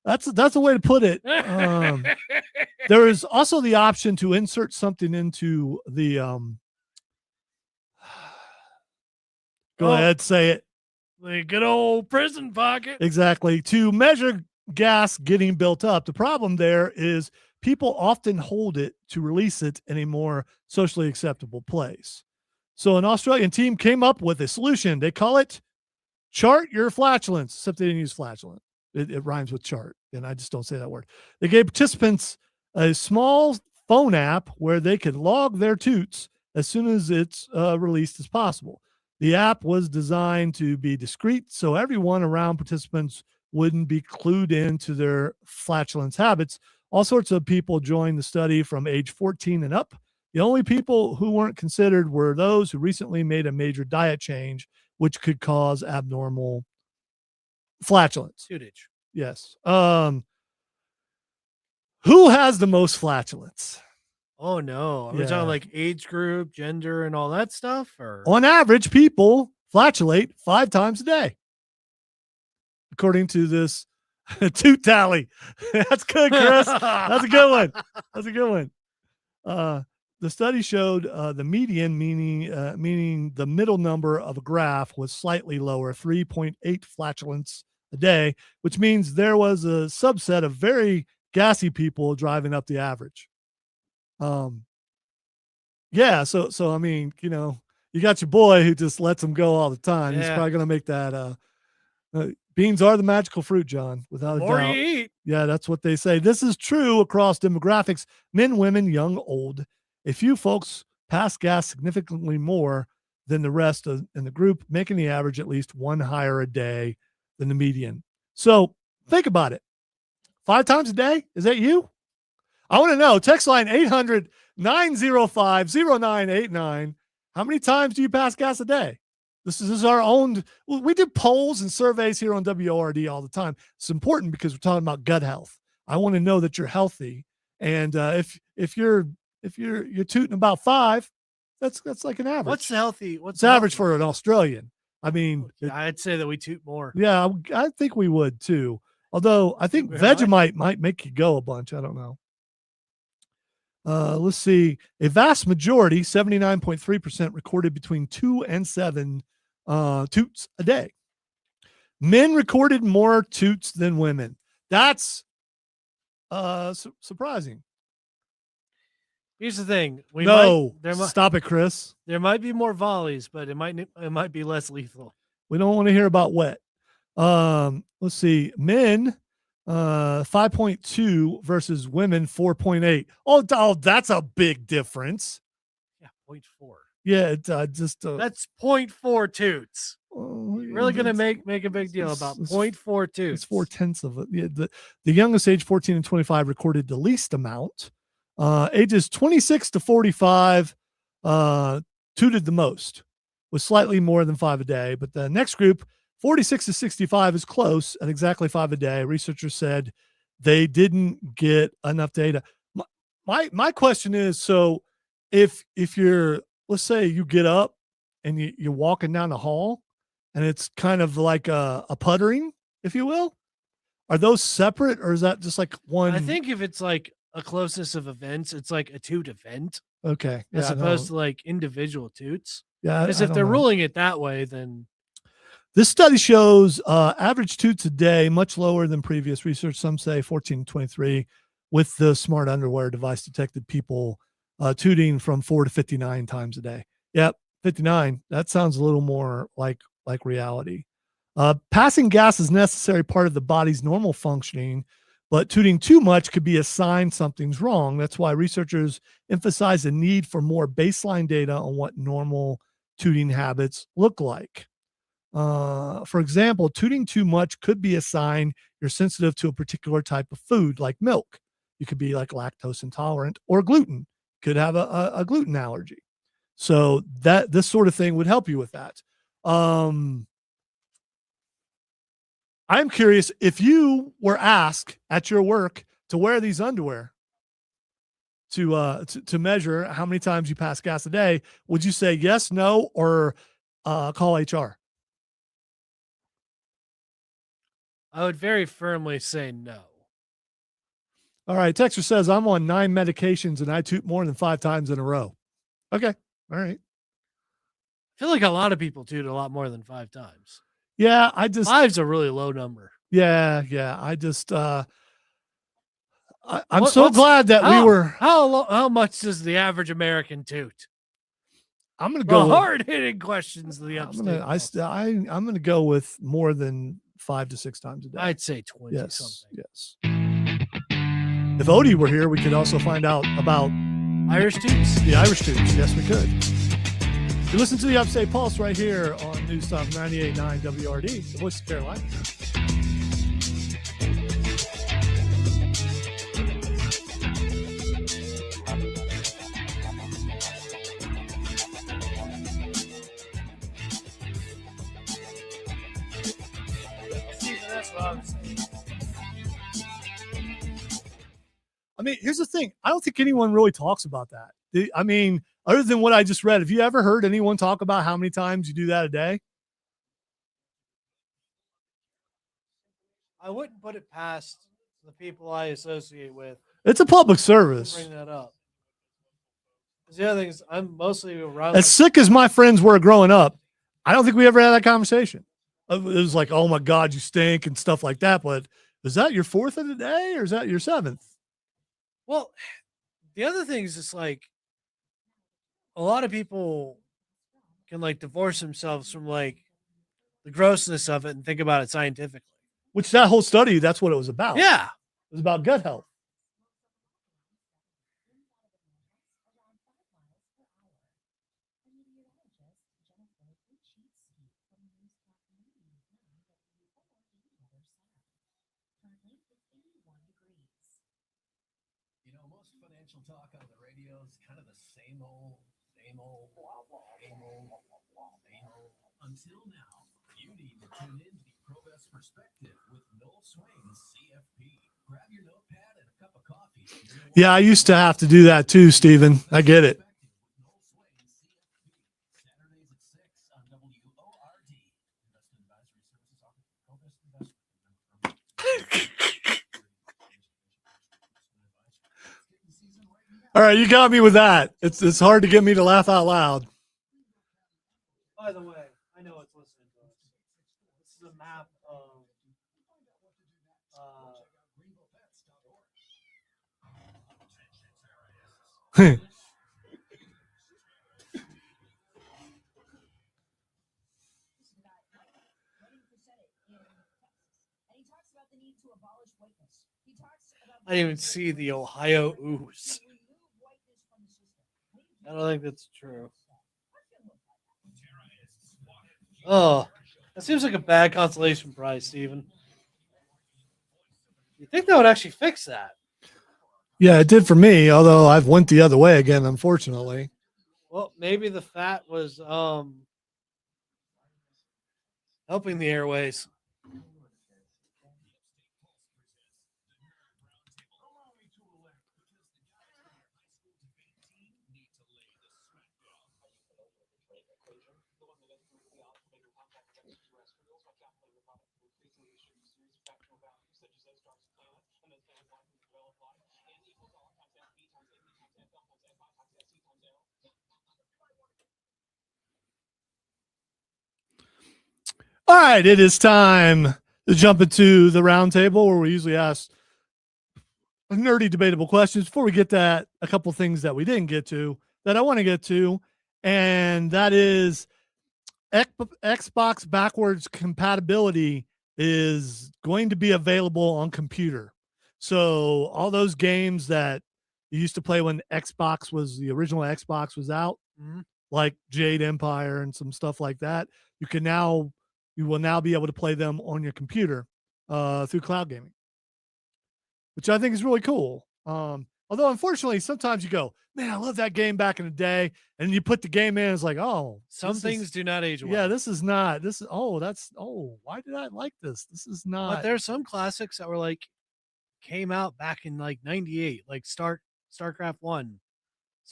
way to put it. There is also the option to insert something into the go ahead, say it. The good old prison pocket. Exactly. To measure gas getting built up. The problem there is people often hold it to release it in a more socially acceptable place. So an Australian team came up with a solution. They call it chart your flatulence, except they didn't use flatulent. It rhymes with chart, and I just don't say that word. They gave participants a small phone app where they could log their toots as soon as it's released as possible. The app was designed to be discreet, so everyone around participants wouldn't be clued into their flatulence habits. All sorts of people joined the study from age 14 and up. The only people who weren't considered were those who recently made a major diet change, which could cause abnormal flatulence. Tootage. Yes. Who has the most flatulence? Oh no. Are we Yeah. talking like age group, gender, and all that stuff? Or On average, people flatulate 5 times a day, according to this toot tally. That's good, Chris. That's a good one. That's a good one. The study showed the median, meaning the middle number of a graph, was slightly lower, 3.8 flatulence a day, which means there was a subset of very gassy people driving up the average. Yeah. So I mean, you got your boy who just lets them go all the time. He's Yeah. probably going to make that. Beans are the magical fruit, John, without a more doubt. you eat. Yeah, that's what they say. This is true across demographics, men, women, young, old. A few folks pass gas significantly more than the rest in the group, making the average at least one higher a day than the median. So think about it. 5 times a day? Is that you? I want to know. Text line 800-905-0989. How many times do you pass gas a day? This is our own. We do polls and surveys here on WORD all the time. It's important because we're talking about gut health. I want to know that you're healthy. And if you're tooting about 5, that's like an average. What's healthy? It's average for an Australian. I mean, I'd say that we toot more. yeah, I think we would too. Although I think Vegemite might make you go a bunch. I don't know. Let's see. A vast majority, 79.3%, recorded between 2 and 7 toots a day. Men recorded more toots than women. That's surprising. Here's the thing. Stop it, Chris. There might be more volleys, but it might be less lethal. We don't want to hear about wet. Let's see. Men, 5.2 versus women, 4.8. Oh, that's a big difference. Yeah, 0.4. Yeah, that's 0.4 toots. Really going to make a big deal about 0.4 toots. It's 0.4 of it. Yeah, the youngest, age 14 and 25, recorded the least amount. Ages 26 to 45 tooted the most, with slightly more than 5 a day. But the next group, 46 to 65, is close at exactly 5 a day. Researchers said they didn't get enough data. My question is, so if you're, let's say you get up and you're walking down the hall and it's kind of like a puttering, if you will, are those separate, or is that just like one? I think if it's like a closeness of events, it's like a toot event. Okay. Yeah, as opposed to like individual toots. Yeah. Because if they're ruling it that way, then. This study shows average toots a day, much lower than previous research. Some say 14 to 23, with the smart underwear device detected people tooting from 4 to 59 times a day. Yep. 59. That sounds a little more like reality. Passing gas is a necessary part of the body's normal functioning, but tooting too much could be a sign something's wrong. That's why researchers emphasize the need for more baseline data on what normal tooting habits look like. For example, tooting too much could be a sign you're sensitive to a particular type of food, like milk. You could be like lactose intolerant, or gluten. Could have a gluten allergy. So this sort of thing would help you with that. I'm curious, if you were asked at your work to wear these underwear to measure how many times you pass gas a day, would you say yes, no, or call HR? I would very firmly say no. All right. Texter says, I'm on 9 medications and I toot more than 5 times in a row. Okay. All right. I feel like a lot of people toot a lot more than 5 times. Yeah. 5's a really low number. Yeah. I just I'm What- so what's- glad that we were. How much does the average American toot? I'm gonna The go. hard hitting questions of the I'm Upstate Pulse. I'm gonna go with more than 5 to 6 times a day. I'd say 20 yes, something. yes. If Odie were here, we could also find out about Irish toots? the Irish tubes. Yes, we could. You listen to the Upstate Pulse right here on News Talk 98.9 WRD, the voice of Carolina. That's what I'm saying. I mean, here's the thing. I don't think anyone really talks about that. I mean, other than what I just read, have you ever heard anyone talk about how many times you do that a day? I wouldn't put it past the people I associate with It's a public to service. bring that up. 'Cause the other thing is, I'm mostly around. As sick as my friends were growing up, I don't think we ever had that conversation. It was like, oh my God, you stink and stuff like that. But is that your 4th of the day or is that your 7th? Well, the other thing is just like a lot of people can like divorce themselves from like the grossness of it and think about it scientifically. Which that whole study, that's what it was about. Yeah. It was about gut health. You know, most financial talk on the radio is kind of the same old, until now. You need to tune in to the Pro-Best Perspective with Noel Swain's CFP. Grab your notepad and a cup of coffee. Yeah, I used to have to do that too, Stephen. I get it. Saturdays at 6 on WORD. Investment advisory services offered through Pro-Best Investment. All right, you got me with that. It's hard to get me to laugh out loud. By the way, I know it's listening to us. This is a map of I didn't even see the Ohio ooze. I don't think that's true. Oh, that seems like a bad consolation prize, Steven. You think that would actually fix that? Yeah, it did for me, although I've went the other way again, unfortunately. Well, maybe the fat was helping the airways. All right, it is time to jump into the roundtable where we usually ask nerdy, debatable questions. Before we get that, a couple things that we didn't get to that I want to get to, and that is Xbox backwards compatibility is going to be available on computer. So all those games that you used to play when the original Xbox was out, like Jade Empire and some stuff like that, you will now be able to play them on your computer through cloud gaming, which I think is really cool. Although, unfortunately, sometimes you go, man, I love that game back in the day. And you put the game in, it's like, oh. Some things do not age well. Yeah, why did I like this? This is not. But there's some classics that were like, came out back in like 98, like StarCraft 1.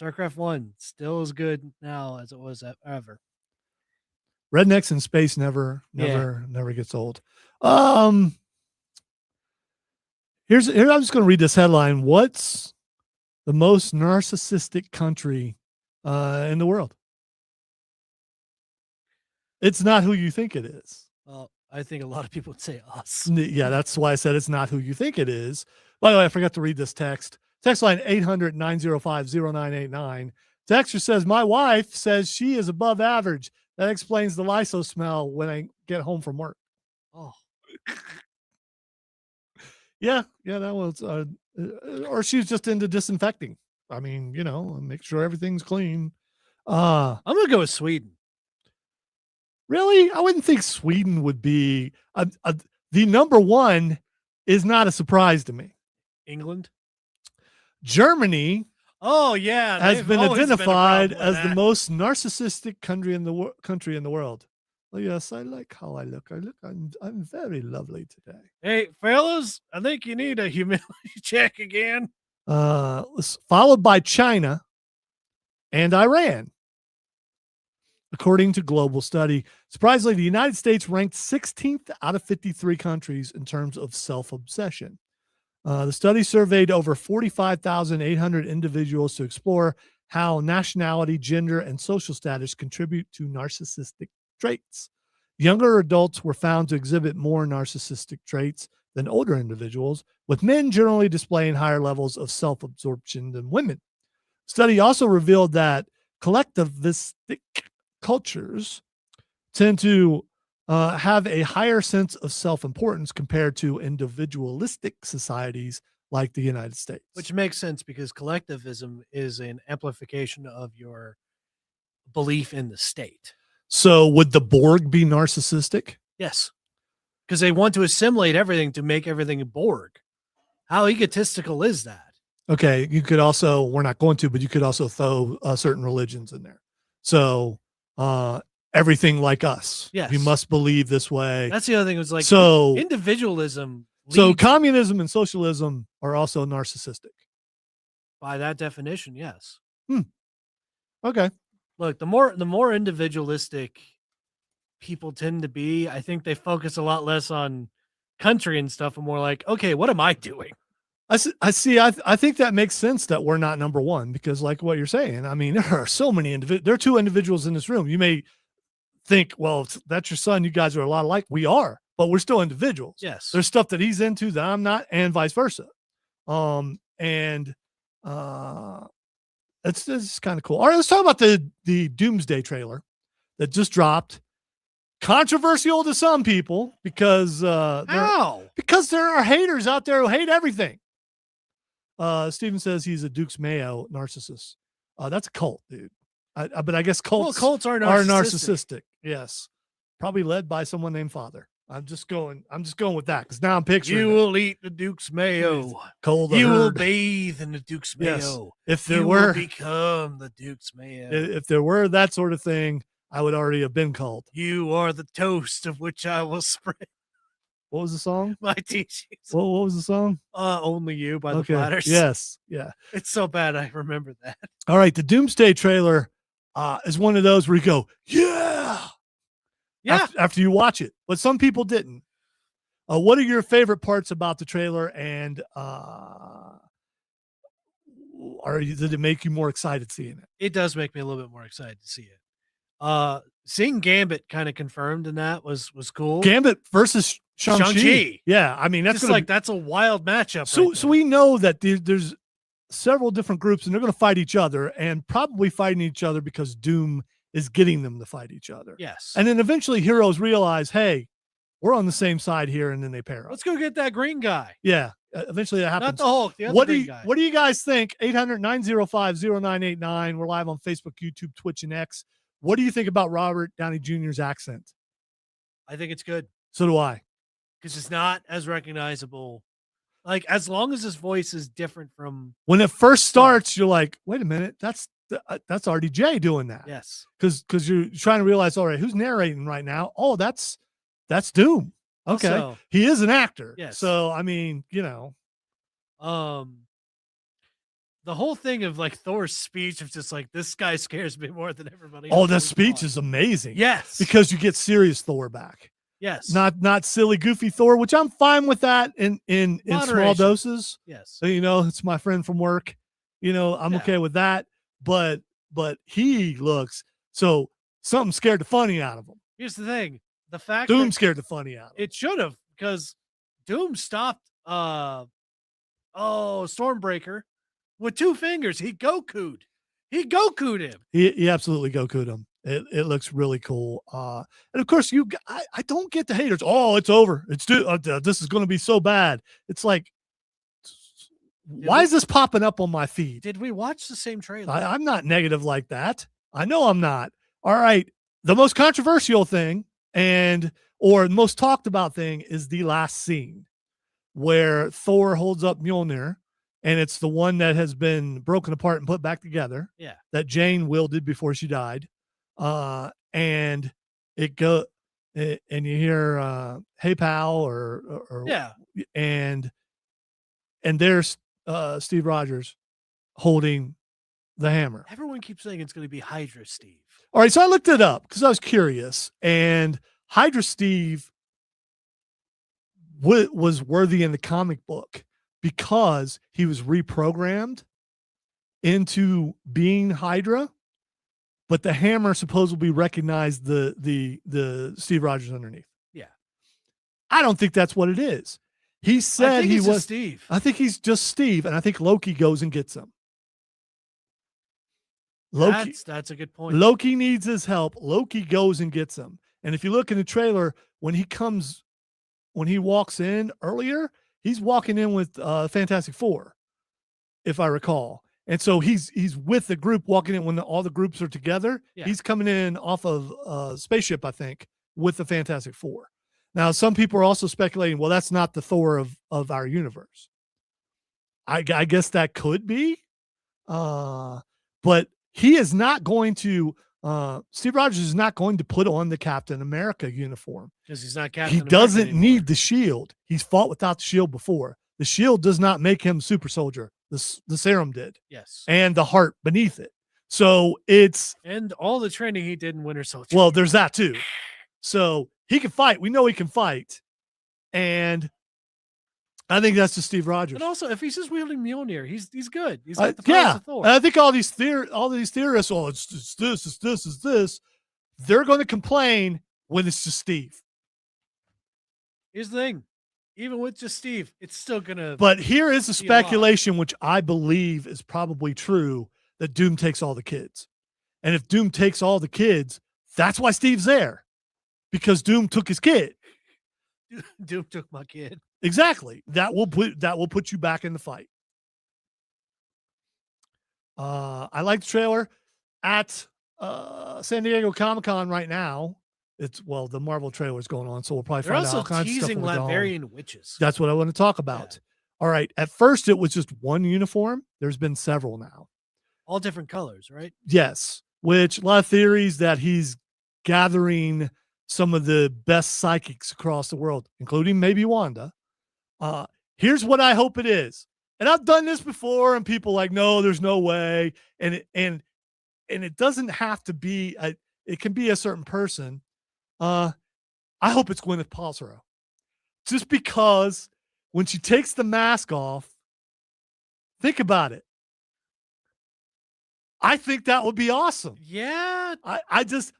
StarCraft 1 still as good now as it was ever. Rednecks in space never gets old. Here I'm just going to read this headline. What's the most narcissistic country in the world? It's not who you think it is. Well, I think a lot of people would say us. Yeah, that's why I said it's not who you think it is. By the way, I forgot to read this text. Text line 800-905-0989. Texter says, my wife says she is above average. That explains the Lyso smell when I get home from work. Oh, Yeah, that was, or she's just into disinfecting. I mean, make sure everything's clean. I'm going to go with Sweden. Really? I wouldn't think Sweden would be the number one is not a surprise to me. England. Germany Oh yeah, has they've been always identified a problem with as the that. most narcissistic country in the world. Well, yes, I like how I look. I'm very lovely today. Hey, fellas, I think you need a humility check again. Followed by China and Iran, according to Global Study. Surprisingly, the United States ranked 16th out of 53 countries in terms of self-obsession. The study surveyed over 45,800 individuals to explore how nationality, gender, and social status contribute to narcissistic traits. Younger adults were found to exhibit more narcissistic traits than older individuals, with men generally displaying higher levels of self-absorption than women. Study also revealed that collectivistic cultures tend to have a higher sense of self-importance compared to individualistic societies like the United States. Which makes sense because collectivism is an amplification of your belief in the state. So would the Borg be narcissistic? Yes. Because they want to assimilate everything to make everything Borg. How egotistical is that? Okay, you could also, we're not going to, but you could also throw certain religions in there. So everything like us. Yes. You must believe this way. That's the other thing. It was like So individualism. So leads- communism and socialism are also narcissistic. by that definition, yes. Okay. Look, the more individualistic people tend to be, I think they focus a lot less on country and stuff and more like, okay, what am I doing? I see. I think that makes sense that we're not number one because, like what you're saying, I mean, there are so many there are two individuals in this room. You may think, well, that's your son. You guys are a lot alike. We are, but we're still individuals. Yes. There's stuff that he's into that I'm not, and vice versa. It's kind of cool. All right, let's talk about the Doomsday trailer that just dropped. Controversial to some people because How? because there are haters out there who hate everything. Steven says he's a Duke's Mayo narcissist. That's a cult, dude. But I guess cults are are narcissistic. narcissistic. Yes, probably led by someone named Father. I'm just going with that because now I'm picturing You it. will eat the Duke's Mayo. Cold the You will herd. bathe in the Duke's Yes. Mayo. If there You were will become the Duke's Mayo. if there were that sort of thing, I would already have been called. You are the toast of which I will spread What was the song? my teachings. What was the song? Only You by the Platters. Yes. Yeah. It's so bad I remember that. All right. The Doomsday trailer is one of those where you go, yeah. Yeah. After you watch it, but some people didn't. What are your favorite parts about the trailer, and did it make you more excited seeing it? It does make me a little bit more excited to see it. Seeing Gambit kind of confirmed in that was cool. Gambit versus Shang-Chi. Shang-Chi. Yeah, I mean that's Just that's a wild matchup. So we know that there's several different groups, and they're going to fight each other, and probably fighting each other because Doom is getting them to fight each other. Yes. And then eventually heroes realize, hey, we're on the same side here, and then they pair up. Let's go get that green guy. Yeah, eventually that happens. Not the Hulk. The other What green guy. do you guys think? 800-905-0989. We're live on Facebook, YouTube, Twitch, and X. What do you think about Robert Downey Jr.'s accent? I think it's good So do I. because it's not as recognizable. Like as long as his voice is different from When it first starts, you're like, wait a minute, that's RDJ doing that. yes. Because you're trying to realize, all right, who's narrating right now? Oh, that's Doom. Okay, Also, he is an actor. Yes. So I mean, the whole thing of like Thor's speech of just like this guy scares me more than everybody oh, else the is speech on. is amazing. Yes. because you get serious Thor back. yes. Not silly goofy Thor, which I'm fine with that in small Moderation. doses. yes. So it's my friend from work. I'm Yeah. okay with that. But he looks so something scared the funny out of him. Here's the thing. the fact Doom that scared the funny out of him. it should have, because Doom stopped Stormbreaker with 2 fingers. He Goku'd him. He absolutely Goku'd him. It looks really cool. And of course, I don't get the haters. Oh, it's over. This is going to be so bad. It's like, why is this popping up on my feed? Did we watch the same trailer? I'm not negative like that. I know I'm not. All right. The most controversial thing or most talked about thing is the last scene where Thor holds up Mjolnir, and it's the one that has been broken apart and put back together. Yeah. That Jane wielded before she died. And and you hear, hey pal, or Yeah. and there's Steve Rogers holding the hammer. Everyone keeps saying it's going to be Hydra Steve. All right, so I looked it up because I was curious, and Hydra Steve was worthy in the comic book because he was reprogrammed into being Hydra, but the hammer supposedly recognized the Steve Rogers underneath. Yeah. I don't think that's what it is. He said he was Steve. I think he's just Steve, and I think Loki goes and gets him. That's a good point. Loki needs his help. Loki goes and gets him. And if you look in the trailer, when he walks in earlier, he's walking in with Fantastic Four, if I recall. And so he's with the group walking in when all the groups are together. Yeah. He's coming in off of a spaceship, I think, with the Fantastic Four. Now, some people are also speculating, well, that's not the Thor of our universe. I guess that could be. But he is not going to Steve Rogers is not going to put on the Captain America uniform. Because he's not Captain He America doesn't anymore. need the shield. He's fought without the shield before. The shield does not make him super soldier. The serum did. Yes. And the heart beneath it. So and all the training he did in Winter Soldier. well, there's that too. So he can fight. We know he can fight. And I think that's just Steve Rogers. And also, if he's just wielding Mjolnir, he's good. He's got the powers of Thor. And I think all these theorists, oh, it's this. They're going to complain when it's just Steve. Here's the thing. Even with just Steve, it's still going to. But here is a be a lot. speculation, which I believe is probably true, that Doom takes all the kids. And if Doom takes all the kids, that's why Steve's there. Because Doom took his kid. Doom took my kid. Exactly. That will put you back in the fight. I like the trailer at San Diego Comic-Con right now. The Marvel trailer is going on, so we'll probably They're find out all also kinds of stuff. teasing when we go home. Latvian witches. That's what I want to talk about. Yeah. All right. At first, it was just one uniform. There's been several now. All different colors, right? Yes. Which a lot of theories that he's gathering some of the best psychics across the world, including maybe Wanda. Here's what I hope it is. And I've done this before, and people like, no, there's no way. And it doesn't have to be it can be a certain person. I hope it's Gwyneth Paltrow. Just because when she takes the mask off, think about it. I think that would be awesome. Yeah.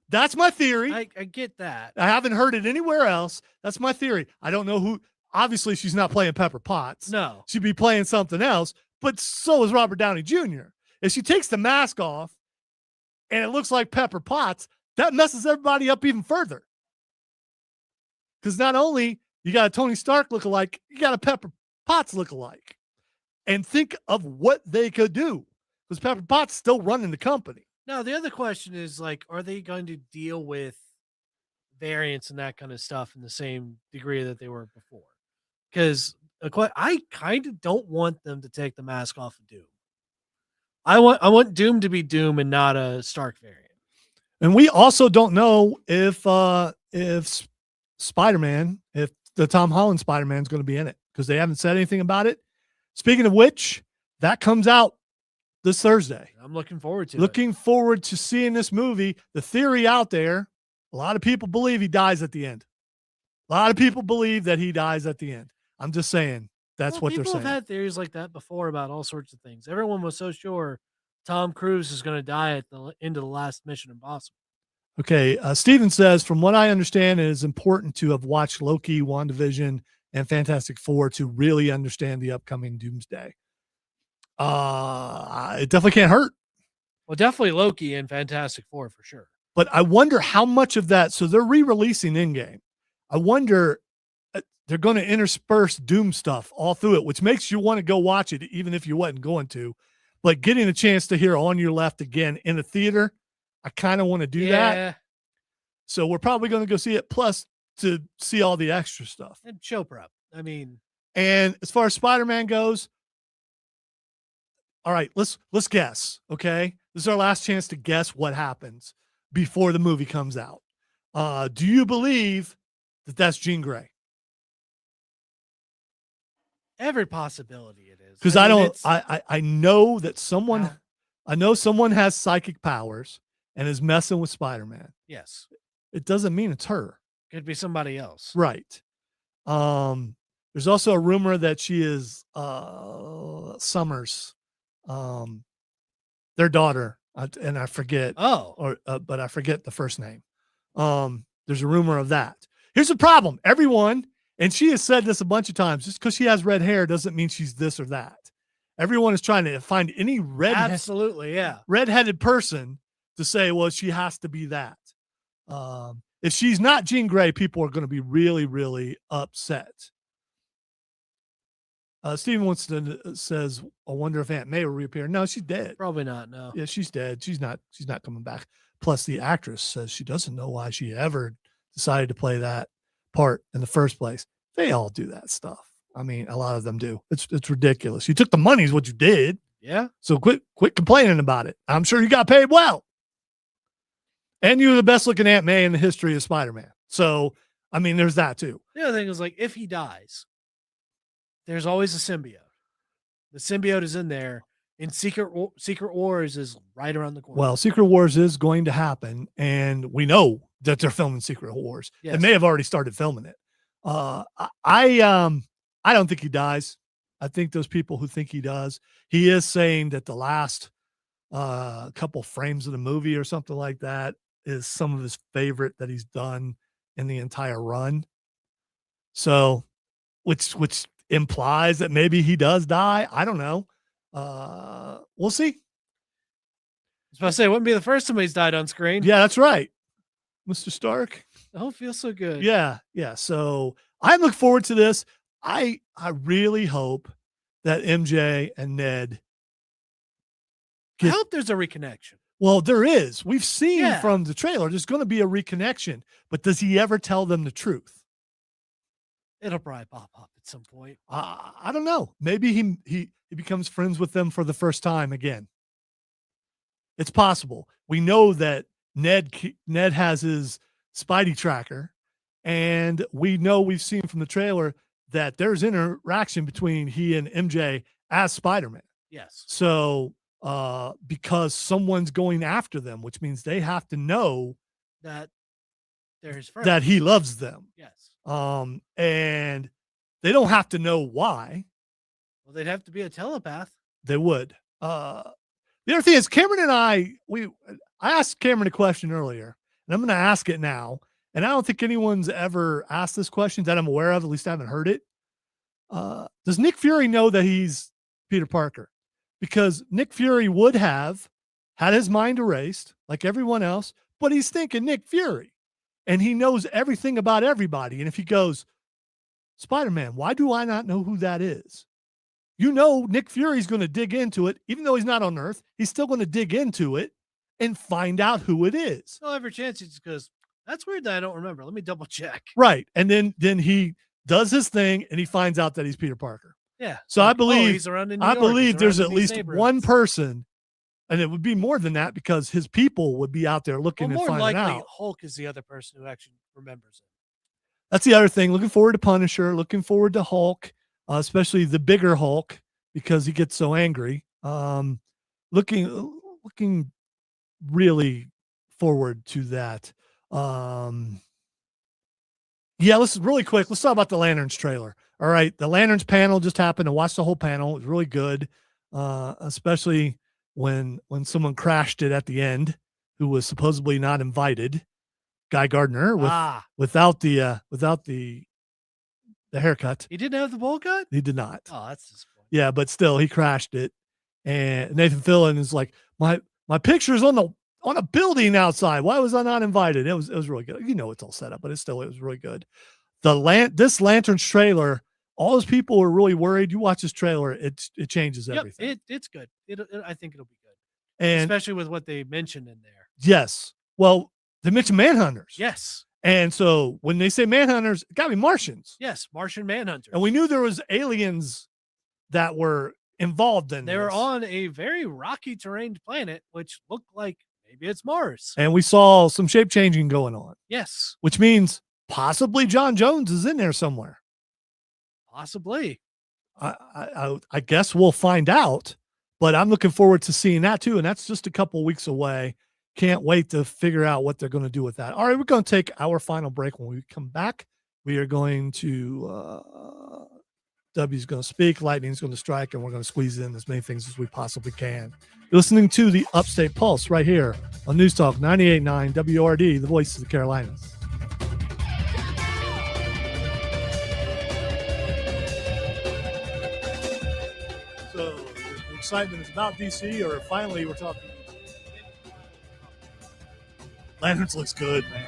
That's my theory. I get that. I haven't heard it anywhere else. That's my theory. I don't know who. Obviously, she's not playing Pepper Potts. No. She'd be playing something else, but so is Robert Downey Jr. If she takes the mask off and it looks like Pepper Potts, that messes everybody up even further. Because not only you got a Tony Stark lookalike, you got a Pepper Potts lookalike. And think of what they could do. Because Pepper Potts still running the company. Now, the other question is, like, are they going to deal with variants and that kind of stuff in the same degree that they were before? Because I kind of don't want them to take the mask off of Doom. I want Doom to be Doom and not a Stark variant. And we also don't know if Spider-Man, if the Tom Holland Spider-Man is going to be in it, because they haven't said anything about it. Speaking of which, that comes out this Thursday. I'm looking forward to Looking forward to seeing this movie. The theory out there, a lot of people believe he dies at the end. A lot of people believe that he dies at the end. I'm just saying that's what they're saying. People have had theories like that before about all sorts of things. Everyone was so sure Tom Cruise is going to die at the end of the last Mission Impossible. Okay. Steven says, from what I understand, it is important to have watched Loki, WandaVision, and Fantastic Four to really understand the upcoming Doomsday. It definitely can't hurt. Well, definitely Loki and Fantastic Four for sure. But I wonder how much of that. So they're re-releasing Endgame. I wonder they're going to intersperse Doom stuff all through it, which makes you want to go watch it, even if you wasn't going to. But getting a chance to hear On Your Left again in a theater, I kind of want to do that. So we're probably going to go see it, plus to see all the extra stuff. And show prep. I mean, and as far as Spider-Man goes, all right, let's guess. Okay, this is our last chance to guess what happens before the movie comes out. Do you believe that that's Jean Grey? every possibility it is. Because I know that someone, Wow. I know someone has psychic powers and is messing with Spider-Man. Yes. It doesn't mean it's her. Could be somebody else. Right. There's also a rumor that she is Summers, their daughter, and I forget. But I forget the first name. There's a rumor of that. Here's the problem, everyone, and she has said this a bunch of times. Just because she has red hair doesn't mean she's this or that. Everyone is trying to find any Absolutely, yeah. redheaded person to say, well, she has to be that. If she's not Jean Grey, people are going to be really, really upset. Steven says, I wonder if Aunt May will reappear. No, she's dead. Probably not. No. Yeah, she's dead. She's not coming back. Plus, the actress says she doesn't know why she ever decided to play that part in the first place. They all do that stuff. I mean, a lot of them do. It's ridiculous. You took the money is what you did. Yeah. So quit complaining about it. I'm sure you got paid well. And you're the best looking Aunt May in the history of Spider-Man. So, I mean, there's that too. The other thing is, like, if he dies, there's always a symbiote. The symbiote is in there, and Secret Wars is right around the corner. Well, Secret Wars is going to happen, and we know that they're filming Secret Wars. Yes. They may have already started filming it. I don't think he dies. I think those people who think he does. He is saying that the last couple frames of the movie or something like that is some of his favorite that he's done in the entire run. So, which implies that maybe he does die. I don't know. We'll see. I was about to say, it wouldn't be the first time he's died on screen. Yeah, that's right. Mr. Stark. Oh, feels so good. Yeah. So I look forward to this. I really hope that MJ and Ned I hope there's a reconnection. Well, there is. We've seen Yeah. from the trailer, there's going to be a reconnection, but does he ever tell them the truth? It'll probably pop up at some point. I don't know. Maybe he becomes friends with them for the first time again. It's possible. We know that Ned has his Spidey tracker, and we've seen from the trailer that there's interaction between he and MJ as Spider-Man. Yes. So, because someone's going after them, which means they have to know That they're his friends. that he loves them. Yes. And they don't have to know why. Well, they'd have to be a telepath. They would. The other thing is, Cameron and I asked Cameron a question earlier, and I'm going to ask it now. And I don't think anyone's ever asked this question that I'm aware of. At least I haven't heard it. Does Nick Fury know that he's Peter Parker? Because Nick Fury would have had his mind erased like everyone else, but he's thinking Nick Fury, and he knows everything about everybody. And if he goes, Spider-Man, why do I not know who that is? You know, Nick Fury's going to dig into it. Even though he's not on Earth, he's still going to dig into it and find out who it is. No, every chance he just goes, that's weird that I don't remember. Let me double check. Right. And then he does his thing and he finds out that he's Peter Parker. Yeah. So I Like, believe, he's around in New I York, believe he's there's around at in these least one neighborhoods. person, and it would be more than that because his people would be out there looking Well, and more finding likely, out. Hulk is the other person who actually remembers it. That's the other thing. Looking forward to Punisher, looking forward to Hulk, especially the bigger Hulk because he gets so angry. Looking really forward to that. Yeah, let's talk about the Lanterns trailer. All right. The Lanterns panel just happened. I watched the whole panel. It was really good. Especially when someone crashed it at the end who was supposedly not invited. Guy Gardner without the haircut. He didn't have the bowl cut? He did not. Oh, that's disappointing. Yeah, but still he crashed it. And Nathan Fillion is like, my picture's on a building outside. Why was I not invited? It was really good. You know, it's all set up, but it was really good. This Lanterns trailer, all those people were really worried. You watch this trailer, it changes everything. It's good. I think it'll be good. And especially with what they mentioned in there. yes. Well, they mentioned manhunters. Yes. And so when they say manhunters, it gotta be Martians. Yes, Martian manhunters. And we knew there was aliens that were involved in They were on a very rocky terrain planet, which looked like maybe it's Mars. And we saw some shape changing going on. Yes. Which means possibly John Jones is in there somewhere. Possibly. I guess we'll find out, but I'm looking forward to seeing that too. And that's just a couple weeks away. Can't wait to figure out what they're going to do with that. All right, we're going to take our final break. When we come back, we are going to W's going to speak, Lightning's going to strike, and we're going to squeeze in as many things as we possibly can. You're listening to the Upstate Pulse right here on News Talk 98.9 WRD, the voice of the Carolinas. So the excitement is about DC, or finally we're talking. Lanterns looks good, man.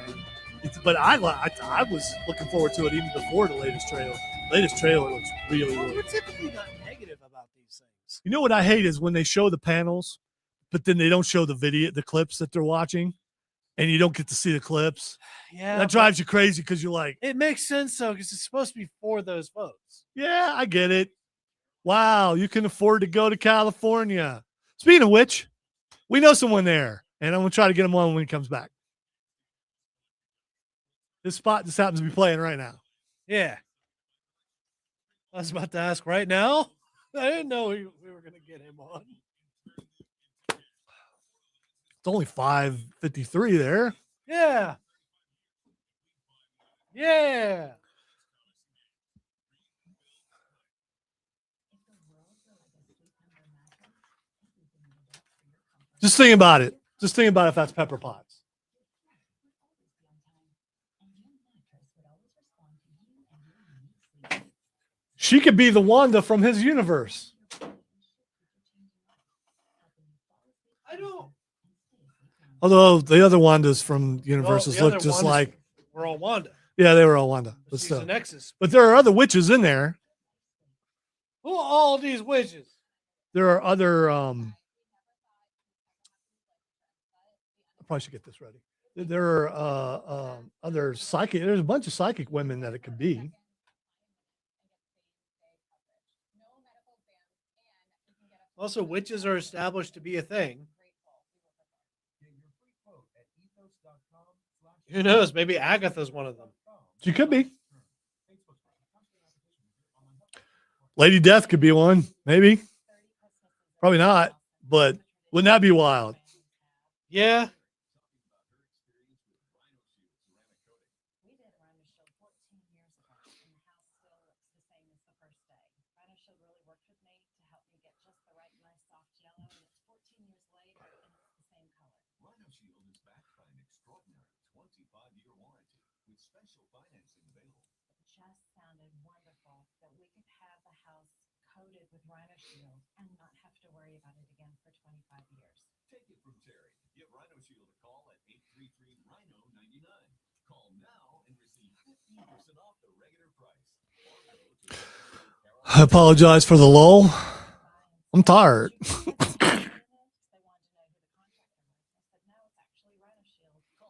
But I was looking forward to it even before the latest trailer. Latest trailer looks really, really We're typically not negative about these things. You know what I hate is when they show the panels, but then they don't show the clips that they're watching, and you don't get to see the clips. Yeah. That drives you crazy because you're like, it makes sense though, because it's supposed to be for those folks. yeah, I get it. Wow, you can afford to go to California. Speaking of which, we know someone there, and I'm going to try to get him on when he comes back. This spot just happens to be playing right now. Yeah. I was about to ask right now. I didn't know we were going to get him on. It's only 5:53 there. Yeah. Yeah. Just think about it. Just think about if that's Pepper Potts. She could be the Wanda from his universe. I don't. Although the other Wandas from universes the look other just Wandas like. We're all Wanda. Yeah, they were all Wanda. But She's still. a Nexus. But there are other witches in there. Who are all these witches? There are other. I probably should get this ready. There are other psychic. There's a bunch of psychic women that it could be. Also, witches are established to be a thing. Who knows? Maybe Agatha's one of them. She could be. Lady Death could be one, maybe. Probably not, but wouldn't that be wild? Yeah. With Rhino Shield and not have to worry about it again for 25 years. Take it from Terry. Give Rhino Shield a call at 833-RHINO-99. Call now and receive 15% off the regular price. I apologize for the lull. I'm tired. Call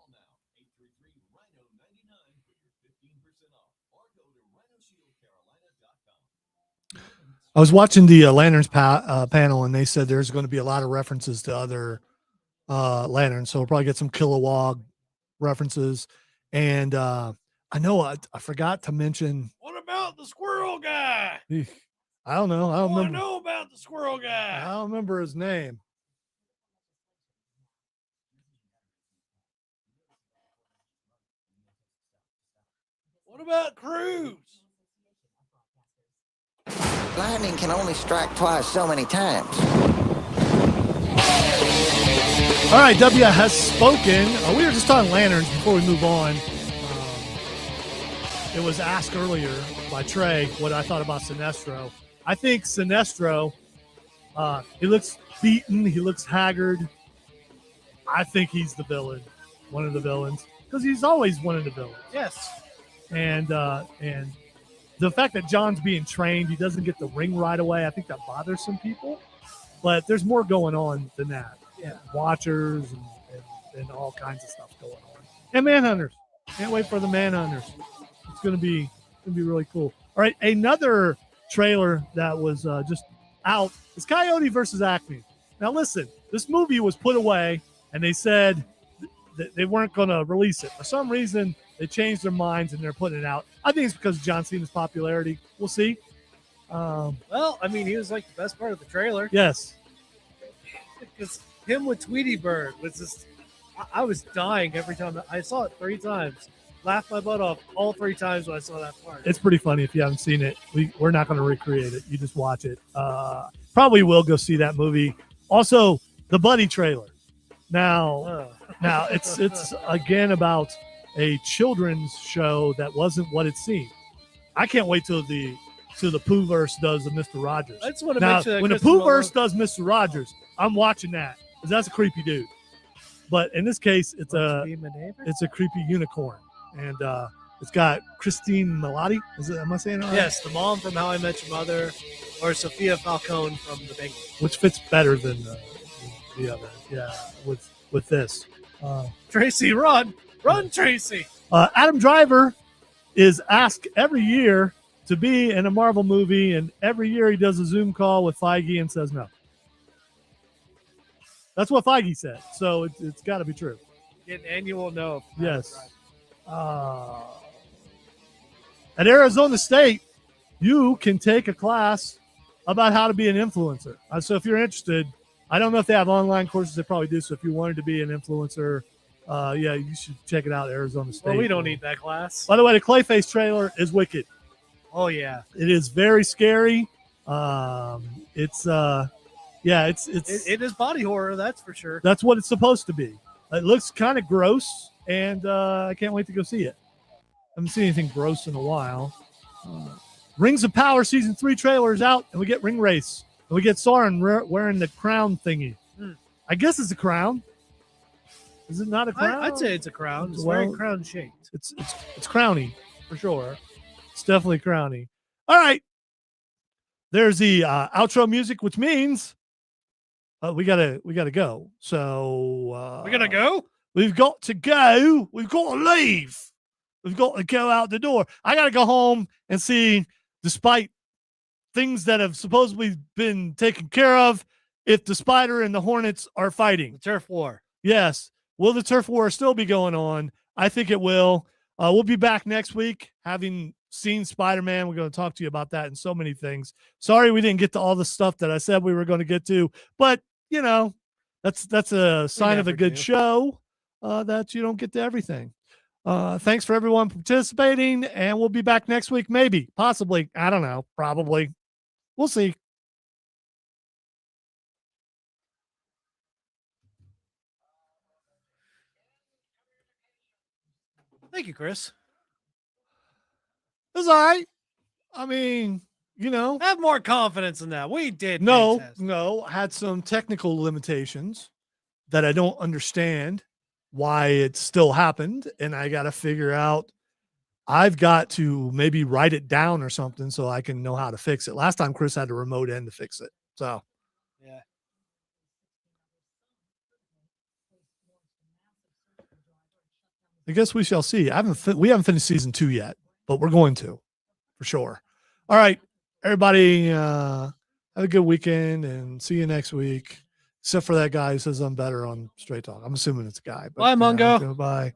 now 833-RHINO-99 for your 15% off or go to rhinoshieldcarolina.com. I was watching the Lanterns panel, and they said there's going to be a lot of references to other Lanterns. So we'll probably get some Kilowog references. And I know I forgot to mention. What about the squirrel guy? I don't know. I don't I remember. know about the squirrel I guy. don't remember his name. What about Cruz? Lightning can only strike twice so many times. All right, W has spoken. We were just talking lanterns before we move on. It was asked earlier by Trey what I thought about Sinestro. I think Sinestro, he looks beaten. He looks haggard. I think he's the villain, one of the villains, because he's always one of the villains. Yes. And the fact that John's being trained, he doesn't get the ring right away, I think that bothers some people. But there's more going on than that. Yeah. Watchers and all kinds of stuff going on. And Manhunters. Can't wait for the Manhunters. It's gonna be really cool. All right, another trailer that was just out is Coyote versus Acme. Now listen, this movie was put away and they said that they weren't gonna release it. For some reason, they changed their minds and they're putting it out. I think it's because of John Cena's popularity. We'll see. Well, I mean, he was like the best part of the trailer. Yes. Because him with Tweety Bird was just, I was dying every time. I saw it 3 times. Laughed my butt off all 3 times when I saw that part. It's pretty funny if you haven't seen it. We're not going to recreate it. You just watch it. Probably will go see that movie. Also, the Buddy trailer. Now it's again about a children's show that wasn't what it seemed. I can't wait till the Poohverse does the Mr. Rogers. I just want to Now, mention that when the Poohverse does Mr. Rogers, I'm watching that because that's a creepy dude. But in this case, it's a creepy unicorn, and it's got Christine Milioti. Am I saying it right? Yes, the mom from How I Met Your Mother, or Sophia Falcone from The Bengals. Which fits better than the other. Yeah, with this. Tracy, run, Tracy. Adam Driver is asked every year to be in a Marvel movie, and every year he does a Zoom call with Feige and says no. That's what Feige said, so it's got to be true. Get an annual no. Yes. At Arizona State, you can take a class about how to be an influencer. So if you're interested, I don't know if they have online courses. They probably do. So if you wanted to be an influencer, you should check it out at Arizona State. Well, we don't need that class. By the way, the Clayface trailer is wicked. Oh, yeah. It is very scary. It is body horror, that's for sure. That's what it's supposed to be. It looks kind of gross, and I can't wait to go see it. I haven't seen anything gross in a while. Rings of Power Season 3 trailer is out, and we get Ring Race. And we get Sauron wearing the crown thingy. I guess it's a crown. Is it not a crown? I'd say it's a crown. It's very crown shaped. It's crowny for sure. It's definitely crowny. All right. There's the outro music, which means we gotta go. So we gotta go. We've got to go. We've got to leave. We've got to go out the door. I gotta go home and see, despite things that have supposedly been taken care of, if the Spider and the Hornets are fighting. The turf war. Yes. Will the turf war still be going on? I think it will. We'll be back next week, having seen Spider-Man. We're going to talk to you about that and so many things. Sorry we didn't get to all the stuff that I said we were going to get to, but that's a sign of a good show, that you don't get to everything. Thanks for everyone participating, and we'll be back next week, maybe, possibly. I don't know, probably. We'll see. Thank you, Chris. It's all right. I mean, have more confidence in that. We did. No, had some technical limitations that I don't understand why it still happened. And I got to figure out, I've got to maybe write it down or something so I can know how to fix it. Last time Chris had a remote end to fix it. So, yeah. I guess we shall see. We haven't finished season 2 yet, but we're going to, for sure. All right, everybody, have a good weekend and see you next week. Except for that guy who says I'm better on Straight Talk. I'm assuming it's a guy. But, bye, Mungo. Bye.